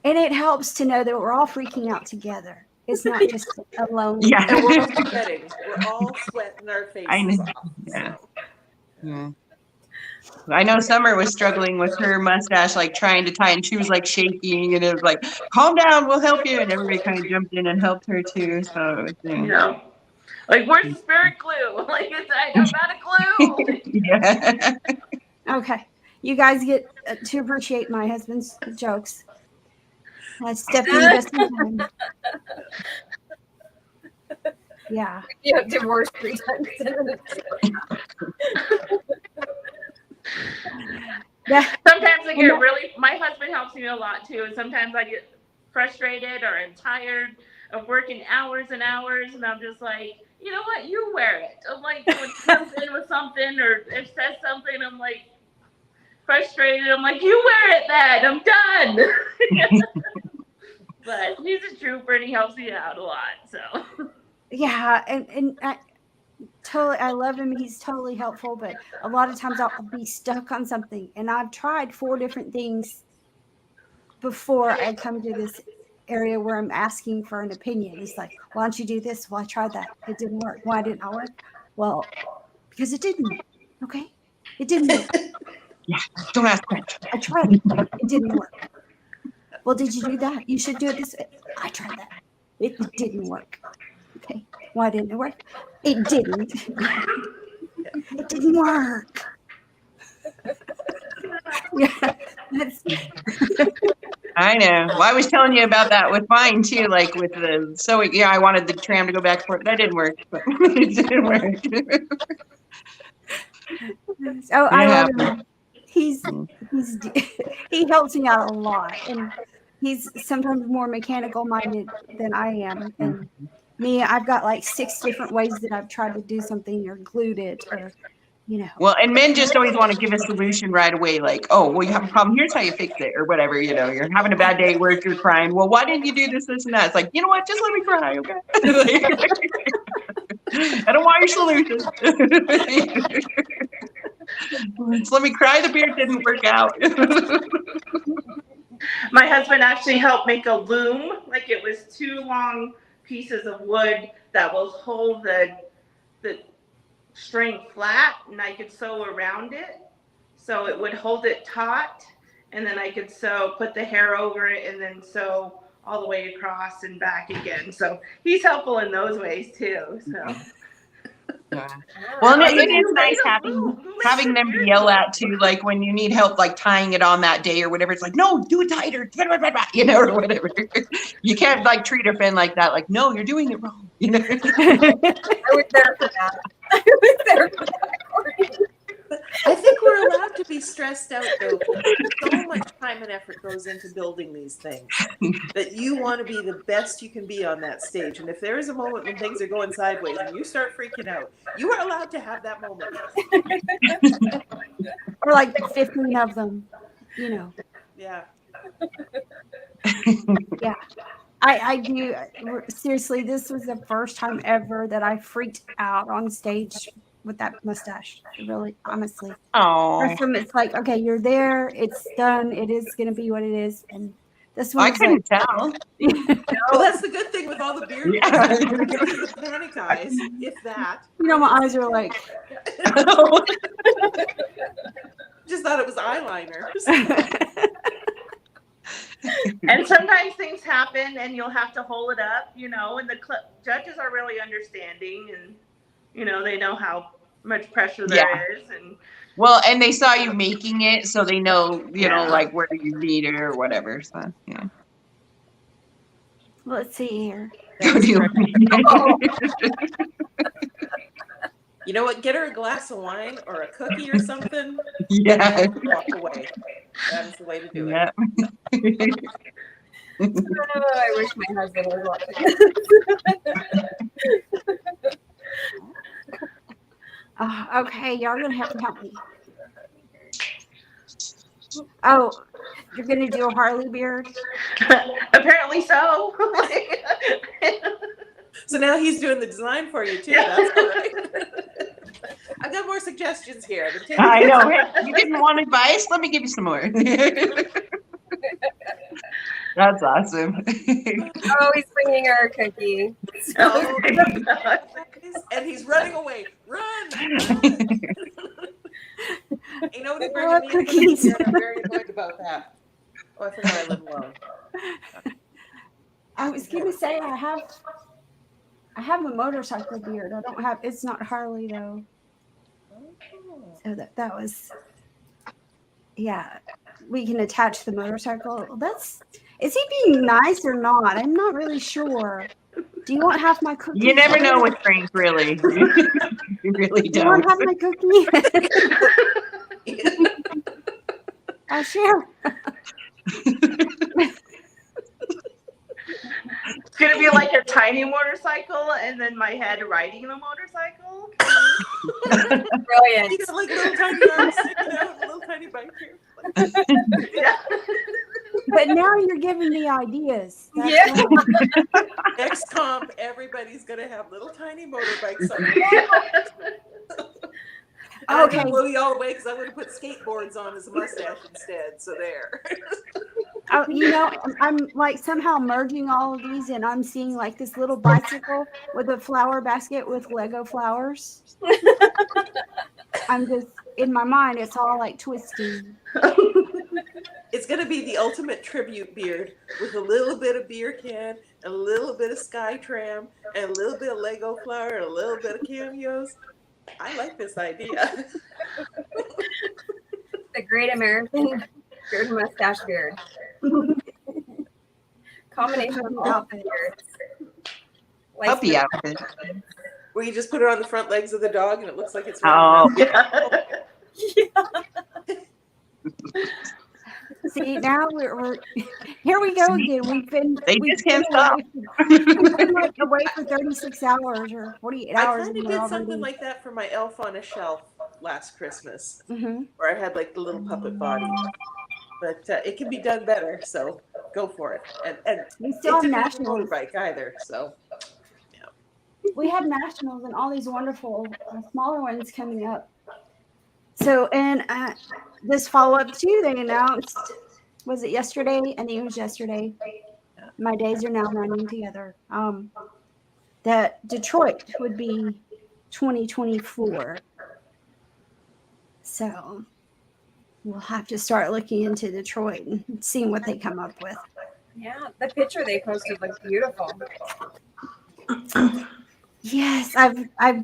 and it helps to know that we're all freaking out together. It's not just a lonely. Yeah. And we're all sweating. We're all sweating our I faces know. off. Yeah. So. Yeah. I know Summer was struggling with her mustache, like trying to tie, and she was like shaking, and it was like, "Calm down, we'll help you." And everybody kind of jumped in and helped her too. So Yeah. Like, where's the spirit glue? Like, I'm out of glue. yeah. Okay, you guys get to appreciate my husband's jokes. Stephanie just in time. Yeah. You have divorced 3 times. Sometimes I get really, my husband helps me a lot too. And sometimes I get frustrated or I'm tired of working hours and hours. And I'm just like, you know what? You wear it. I'm like, when he comes in with something or if says something, I'm like frustrated. I'm like, you wear it then. I'm done. But he's a trooper and he helps me out a lot. So Yeah, and I love him. He's totally helpful, but a lot of times I'll be stuck on something, and I've tried 4 different things before I come to this area where I'm asking for an opinion. He's like, "Why don't you do this?" Well, I tried that. It didn't work. Why didn't it work? Well, because it didn't. Okay, it didn't work. Don't ask questions. I tried it. It didn't work. Well, did you do that? You should do it this way. I tried that. It didn't work. Okay. Why didn't it work? It didn't. It didn't work. Yeah. I know. Well, I was telling you about that with mine too, like with the sewing. Yeah, I wanted the tram to go back for it. That didn't work. But it didn't work. Oh, I It love happened. him. He's he helps me out a lot, and he's sometimes more mechanical minded than I am. And me, I've got like 6 different ways that I've tried to do something or glued it, or Well, and men just always want to give a solution right away, like, oh, well, you have a problem. Here's how you fix it, or whatever. You're having a bad day at work, you're crying. Well, why didn't you do this, this, and that? It's like, you know what? Just let me cry, okay? I don't want your solution. Just let me cry. The beard didn't work out. My husband actually helped make a loom. Like it was 2 long pieces of wood that will hold the string flat, and I could sew around it. So it would hold it taut, and then I could put the hair over it, and then sew all the way across and back again. So he's helpful in those ways too. So. Well, and it is nice having them to yell at too, like when you need help, like tying it on that day or whatever. It's like, no, do it tighter, or whatever. You can't like treat a friend like that. Like, no, you're doing it wrong. I was there for that. I was there for that. I think we're allowed to be stressed out though. So much time and effort goes into building these things that you want to be the best you can be on that stage. And if there is a moment when things are going sideways and you start freaking out, you are allowed to have that moment. or like 15 of them, Yeah. Yeah. I do. Seriously, this was the first time ever that I freaked out on stage with that mustache. Really, honestly. Oh, Rest of them, it's like, okay, you're there. It's done. It is going to be what it is. And this one, I couldn't tell. Well, that's the good thing with all the beard. Yeah. You're getting the panic eyes, if that. my eyes are like. Just thought it was eyeliner. And sometimes things happen and you'll have to hold it up, and the judges are really understanding, and they know how much pressure there is. And well, and they saw you making it, so they know, like where you need it or whatever. So yeah. Let's see here. You know what? Get her a glass of wine or a cookie or something. Yeah. And walk away. That is the way to do it. Yeah. I wish my husband was watching. Okay, y'all are gonna have to help me. Oh, you're gonna do a Harley beard? apparently so. So now he's doing the design for you too. That's great. I've got more suggestions here. I know. Hey, you didn't want advice? Let me give you some more. That's awesome. Oh, he's bringing her a cookie. And he's running away. Run! Ain't nobody bringing me cookies. cookies. I'm very annoyed about that. Oh, I forgot I live alone. I was gonna say I have a motorcycle beard. I don't have. It's not Harley though. So that was. Yeah, we can attach the motorcycle. Is he being nice or not? I'm not really sure. Do you want half my cookie? You never know with Frank, really. You really Do you want don't. half my cookie? I'll share. It's gonna be like a tiny motorcycle, and then my head riding the motorcycle. Brilliant. You got like little tiny arms sticking out, and a little tiny bike here. Yeah. But now you're giving me ideas. That's Yeah. cool. Next comp, everybody's gonna have little tiny motorbikes on. I Okay. blow you all away because I would have put skateboards on as a mustache instead. So there. I'm like somehow merging all of these, and I'm seeing like this little bicycle with a flower basket with Lego flowers. in my mind, it's all like twisty. It's going to be the ultimate tribute beard with a little bit of beer can, a little bit of Sky Tram, and a little bit of Lego flour, and a little bit of cameos. I like this idea. The Great American Beard and Mustache Beard. Combination of all beards. Puppy outfit. Where you just put it on the front legs of the dog and it looks like it's Oh, See, now we're here we go again. They we've just can't been stop. We've been like away for 36 hours or 48 I hours. kind of did something like that for my elf on a shelf last Christmas, where I had like the little puppet body. But it can be done better, so go for it. And we still have it's a nationals. motorbike either, so. We have nationals and all these wonderful smaller ones coming up. So, and this follow-up too, they announced, was it yesterday? I think it was yesterday. My days are now running together. That Detroit would be 2024. So we'll have to start looking into Detroit and seeing what they come up with. Yeah, the picture they posted looks beautiful. Yes, I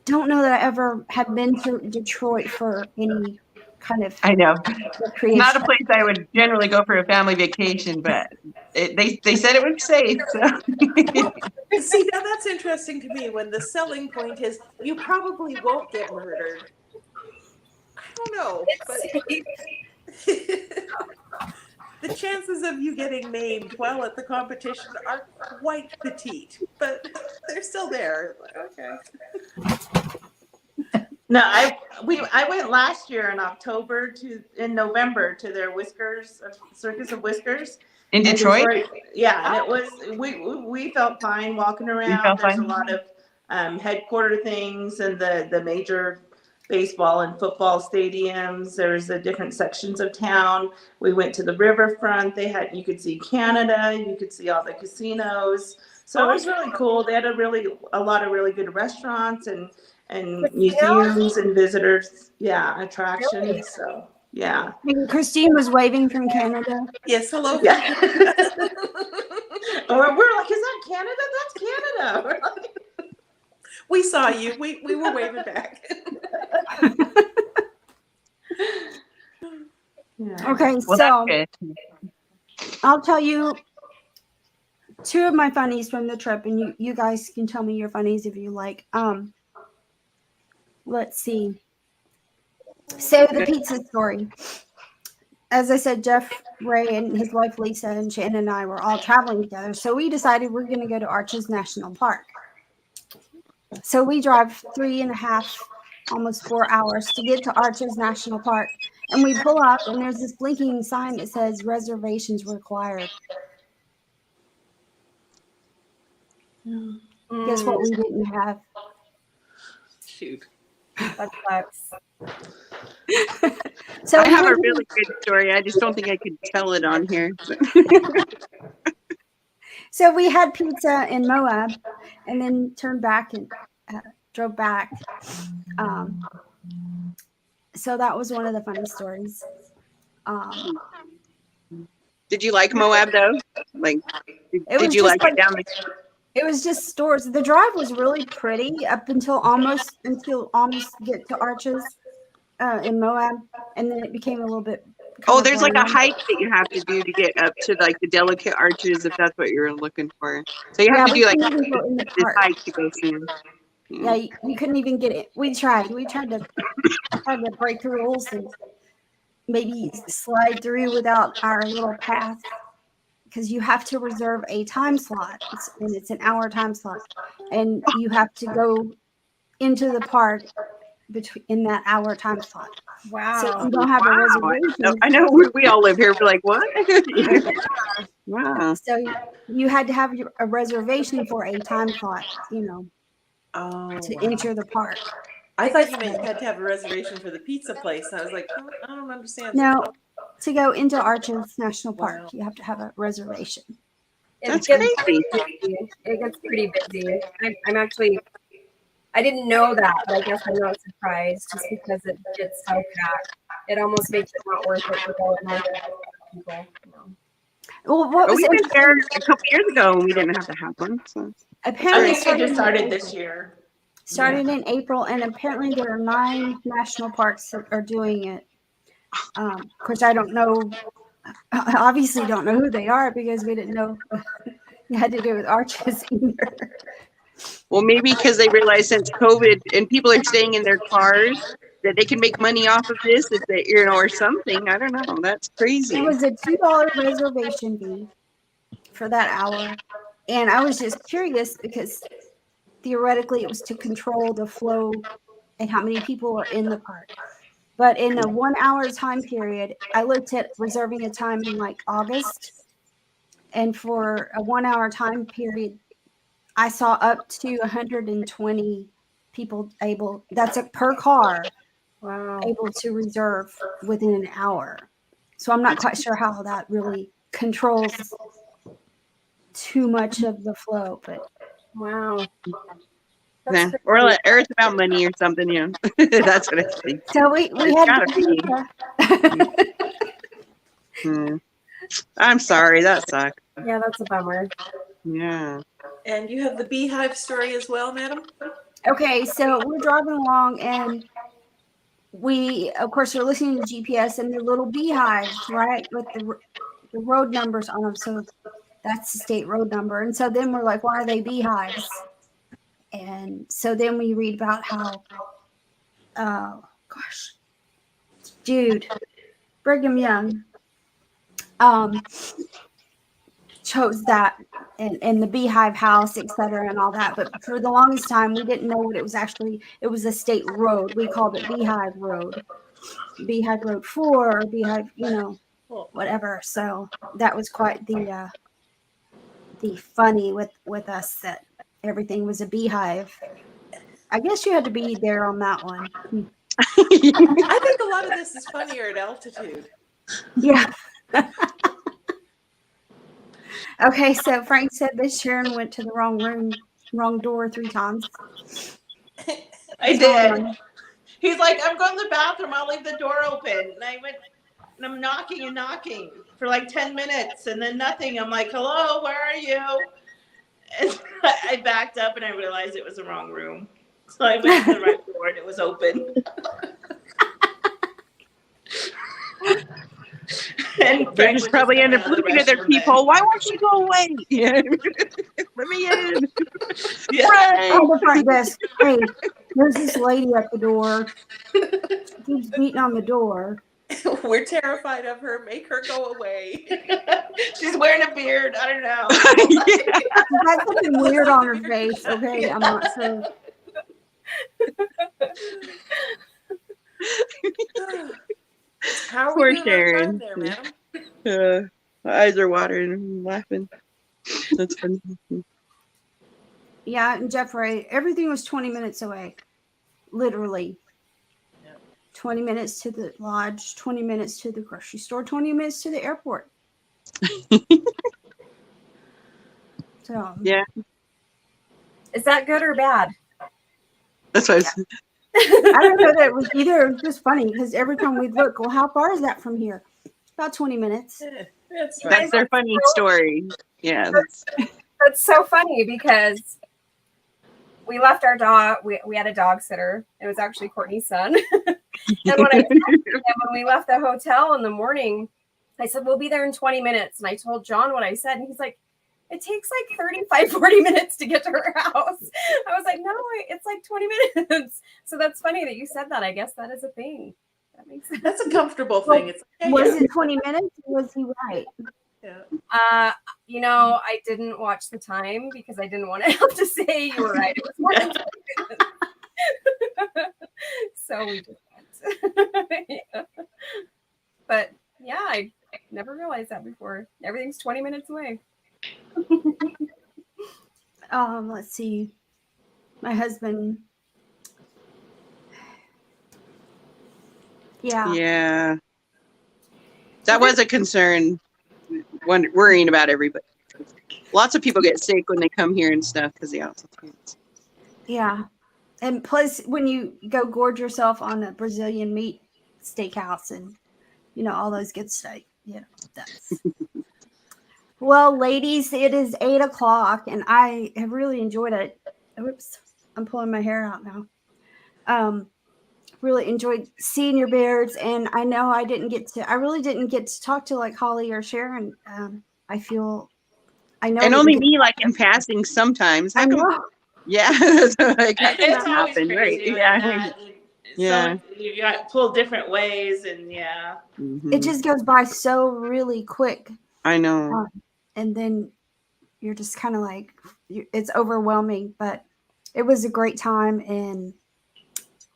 don't know that I ever have been to Detroit for any kind of I know. recreation. Not a place I would generally go for a family vacation, but they said it was safe. So. See, now that's interesting to me when the selling point is you probably won't get murdered. I don't know, but the chances of you getting maimed while at the competition are quite petite, but they're still there. Okay. No, I went last year in November to their Whiskers Circus of Whiskers In Detroit? Yeah, and it was we felt fine walking around. There's a lot of headquarter things and the major baseball and football stadiums. There's the different sections of town. We went to the riverfront. You could see Canada. You could see all the casinos. So it was really cool. They had a lot of really good restaurants and museums and visitors, attractions. Really? So yeah. And Christine was waving from Canada. Yes, hello. Yeah. Or we're like, is that Canada? That's Canada. We're like, we saw you. We were waving back. Yeah. Okay, Well, so that's good. I'll tell you two of my funnies from the trip, and you guys can tell me your funnies if you like. Let's see. So the pizza story. As I said, Jeff, Ray, and his wife Lisa, and Shannon and I were all traveling together. So we decided we're going to go to Arches National Park. So we drive 3.5, almost 4 hours to get to Arches National Park. And we pull up, and there's this blinking sign that says reservations required. Guess what we didn't have? Shoot. That sucks. So I have a really good story. I just don't think I could tell it on here. So we had pizza in Moab, and then turned back and drove back. So that was one of the funny stories. Did you like Moab though? Like, did you like it down the? It was just stores. The drive was really pretty up until almost get to Arches in Moab, and then it became a little bit. Oh, there's like a hike that you have to do to get up to like the delicate arches, if that's what you're looking for. So you have to do like this hike to go see them. Yeah, you couldn't even get it. We tried to break the rules and maybe slide through without our little path, because you have to reserve a time slot, and it's an hour time slot, and you have to go into the park in that hour time slot. Wow. So you don't have a reservation. I know we all live here. We're like, what? Wow. So you had to have a reservation for a time slot, to enter the park. I thought you meant you had to have a reservation for the pizza place. I was like, I don't understand. No, to go into Arches National Park, you have to have a reservation. That's crazy. It gets pretty busy. I'm actually I didn't know that, but I guess I'm not surprised just because it gets so packed. It almost makes it not worth it to go in there with people. You know. Well, what But was we went there interesting, a couple years ago and we didn't have to have one. So I apparently think they just in started April. this year. Started in April, and apparently there are 9 national parks that are doing it. Of course, I don't know. I obviously don't know who they are because we didn't know you had to do with arches either. well, maybe because they realize since COVID and people are staying in their cars that they can make money off of this, if they, or something. I don't know. That's crazy. It was a $2 reservation fee for that hour, and I was just curious because theoretically it was to control the flow and how many people are in the park. But in a 1 hour time period, I looked at reserving a time in like August, and for a 1 hour time period, I saw up to 120 people able, that's a per car, Wow. able to reserve within an hour. So I'm not quite sure how that really controls too much of the flow, but Wow. Yeah. That's Or crazy. it's about money or something, you know. That's what I think. so we It's had gotta be. I'm sorry, that sucks. Yeah, that's a bummer. Yeah. And you have the beehive story as well, madam? Okay, so we're driving along and we, of course, are listening to GPS and the little beehives, right, with the road numbers on them. So that's the state road number. And so then we're like, why are they beehives? And so then we read about how, gosh, dude, Brigham Young chose that and the beehive house, et cetera, and all that. But for the longest time, we didn't know what it was actually. It was a state road. We called it Beehive Road, Beehive Road 4, or Beehive, whatever. So that was quite the funny with us that everything was a beehive. I guess you had to be there on that one. I think a lot of this is funnier at altitude. Yeah. Okay, so Frank said that Sharon went to the wrong door 3 times. I did. He's like, I'm going to the bathroom. I'll leave the door open. And I went, and I'm knocking and knocking for like 10 minutes and then nothing. I'm like, hello, where are you? And I backed up and I realized it was the wrong room. So I went to the right door and it was open. And They're Frank just was probably coming end up out of the looking at their restroom people. Why won't she go away? Yeah. Let me in. Yeah. Right. Oh, the front desk. Hey, there's this lady at the door. She keeps beating on the door. We're terrified of her. Make her go away. She's wearing a beard. I don't know. Yeah. She's got something weird on her face. Okay, I'm not sure. How are Poor we doing on Sharon. time there, madam? My eyes are watering and laughing. That's funny. Yeah, and Jeffrey, everything was 20 minutes away. Literally. 20 minutes to the lodge, 20 minutes to the grocery store, 20 minutes to the airport. So Yeah, Is that good or bad? that's what I was. I don't know that it was either. It was just funny because every time we'd look, well, how far is that from here? About 20 minutes. That's That's right. their funny story. Yeah. That's so funny because we left our dog. We had a dog sitter. It was actually Courtney's son. And when we left the hotel in the morning, I said, we'll be there in 20 minutes. And I told John what I said. And he's like, it takes like 35, 40 minutes to get to her house. I was like, no, it's like 20 minutes. So that's funny that you said that. I guess that is a thing. That makes sense. That's a comfortable thing. It's okay. Was it 20 minutes or was he right? Yeah. I didn't watch the time because I didn't want to have to say you were right. It was more than 20 minutes. So we just went. Yeah. But yeah, I never realized that before. Everything's 20 minutes away. Let's see. My husband. Yeah. Yeah. That was a concern when worrying about everybody. Lots of people get sick when they come here and stuff because the altitude. Yeah. And plus, when you go gorge yourself on a Brazilian meat steakhouse and all those good stuff, that's. Well, ladies, it is 8 o'clock, and I have really enjoyed it. Oops, I'm pulling my hair out now. Really enjoyed seeing your beards, and I know I really didn't get to talk to like Holly or Sharon. I feel I know I And didn't only get. me, like in passing sometimes. How I come? know. Yeah, like how can It's that always happen? Right? crazy like Yeah, that. yeah. So you got pulled different ways, and yeah. It Hmm. just goes by so really quick, I know. and then you're just kind of like it's overwhelming. But it was a great time, and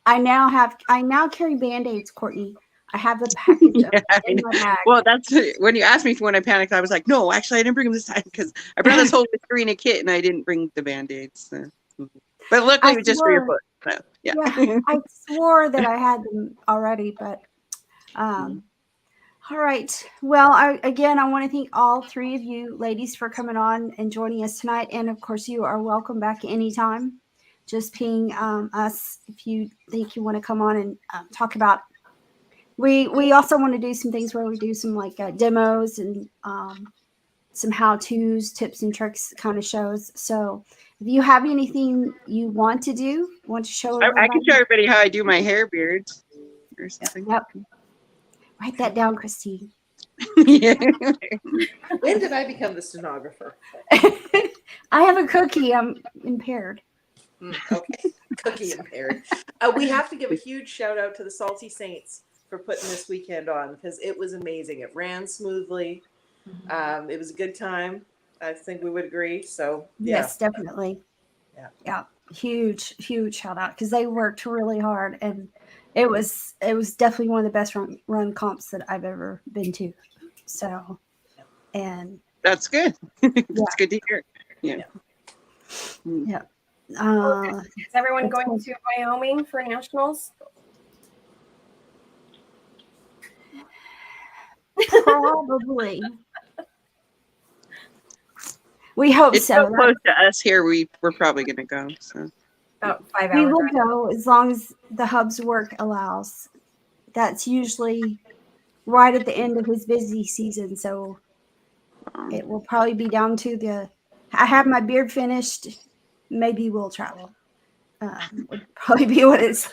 I now carry Band-Aids, Courtney. I have a package of Yeah, them I in know. my bag. Well, that's when you asked me when I panicked. I was like, no, actually, I didn't bring them this time because I brought this whole Listerine kit and I didn't bring the Band-Aids. So. Mhm. But luckily, I it was just for your swore, foot. So, yeah. yeah, I swore that I had them already, but um, all right. Well, I want to thank all three of you ladies for coming on and joining us tonight, and of course, you are welcome back anytime. Just ping us if you think you want to come on and talk about. We also want to do some things where we do some like demos and some how-tos, tips and tricks kind of shows. So if you have anything you want to show I can everybody, show everybody how I do my hair beards or something. yep, write that down, Christine. Yeah. When did I become the stenographer? I have a cookie. I'm impaired. Okay, cookie impaired. We have to give a huge shout out to the Salty Saints for putting this weekend on because it was amazing. It ran smoothly. It was a good time. I think we would agree. So yeah. Yes, definitely. Yeah. Huge shout out because they worked really hard, and it was definitely one of the best run comps that I've ever been to. So, and That's good. yeah, That's good to hear. Yeah. yeah. Is everyone It's going cool. to Wyoming for nationals? Probably. We hope It's so. so close to us here. We're probably gonna go. So About 5 We hours. will go as long as the hub's work allows. That's usually right at the end of his busy season, so it will probably be down to I have my beard finished. Maybe we'll travel. Would probably be what it's.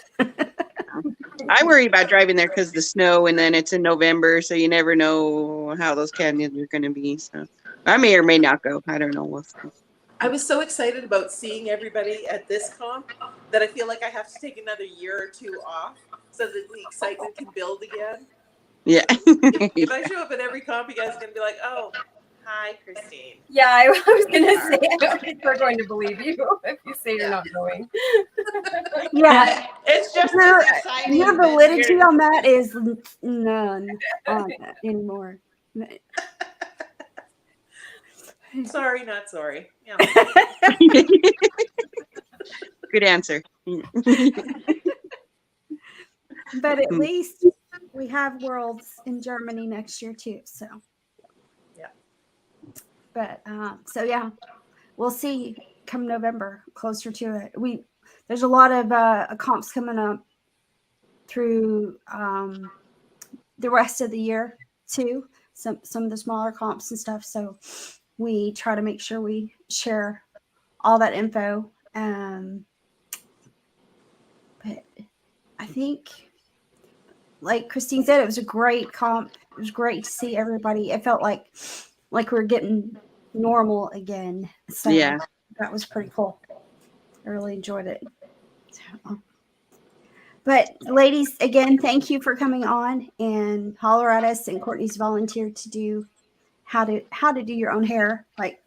I worry about driving there because the snow, and then it's in November, so you never know how those canyons are gonna be. So I may or may not go. I don't know. We'll see. I was so excited about seeing everybody at this comp that I feel like I have to take another year or two off so that the excitement can build again. Yeah. If I show up at every comp, you guys are gonna be like, "Oh, hi, Christine." Yeah, I was going to say, I don't think we're going to believe you if you say you're Yeah. not going. Yeah, It's just your, as exciting. your this validity year. on that is none on that anymore. Sorry, not sorry. Yeah. Good answer. But at least we have Worlds in Germany next year too. So Yeah. But so yeah, we'll see come November, closer to it. There's a lot of comps coming up through the rest of the year too. Some of the smaller comps and stuff. So we try to make sure we share all that info. But I think, like Christine said, it was a great comp. It was great to see everybody. It felt like we're getting normal again. So Yeah. that was pretty cool. I really enjoyed it. So, but ladies, again, thank you for coming on and holler at us. And Courtney's volunteered to do how to do your own hair. Like,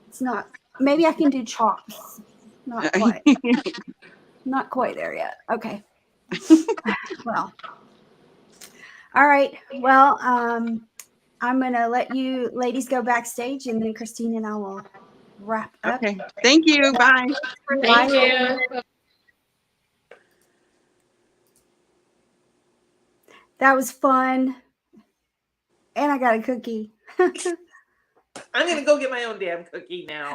it's not. Maybe I can do chops. Not quite. Not quite there yet. Okay. Well. All right. Well, I'm gonna let you ladies go backstage, and then Christine and I will wrap up. Okay. Thank you. Bye. Thank you. That was fun. And I got a cookie. I'm gonna go get my own damn cookie now.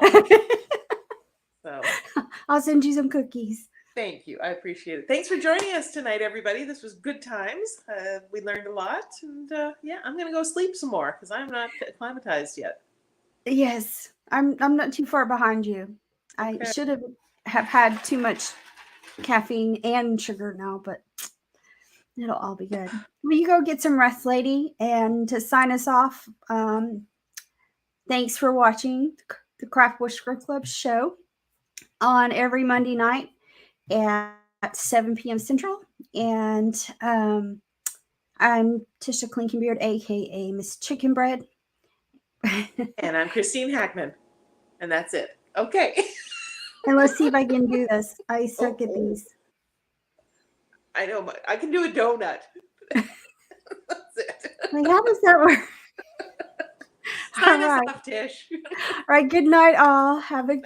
So I'll send you some cookies. Thank you. I appreciate it. Thanks for joining us tonight, everybody. This was good times. We learned a lot. And yeah, I'm going to go sleep some more because I'm not acclimatized yet. Yes, I'm not too far behind you. I Okay. should have had too much caffeine and sugar now, but it'll all be good. Well, you go get some rest, lady. And to sign us off, thanks for watching the Craft Whisker Club show on every Monday night at 7 p.m. Central. And I'm Tisha Clinkenbeard, aka Miss Chicken Bread. And I'm Christine Hackman. And that's it. Okay. And let's see if I can do this. I suck at these. I know, but I can do a donut. That's it. Like, how does that work? Sign All us right. off, Tish. All right. Good night, all. Have a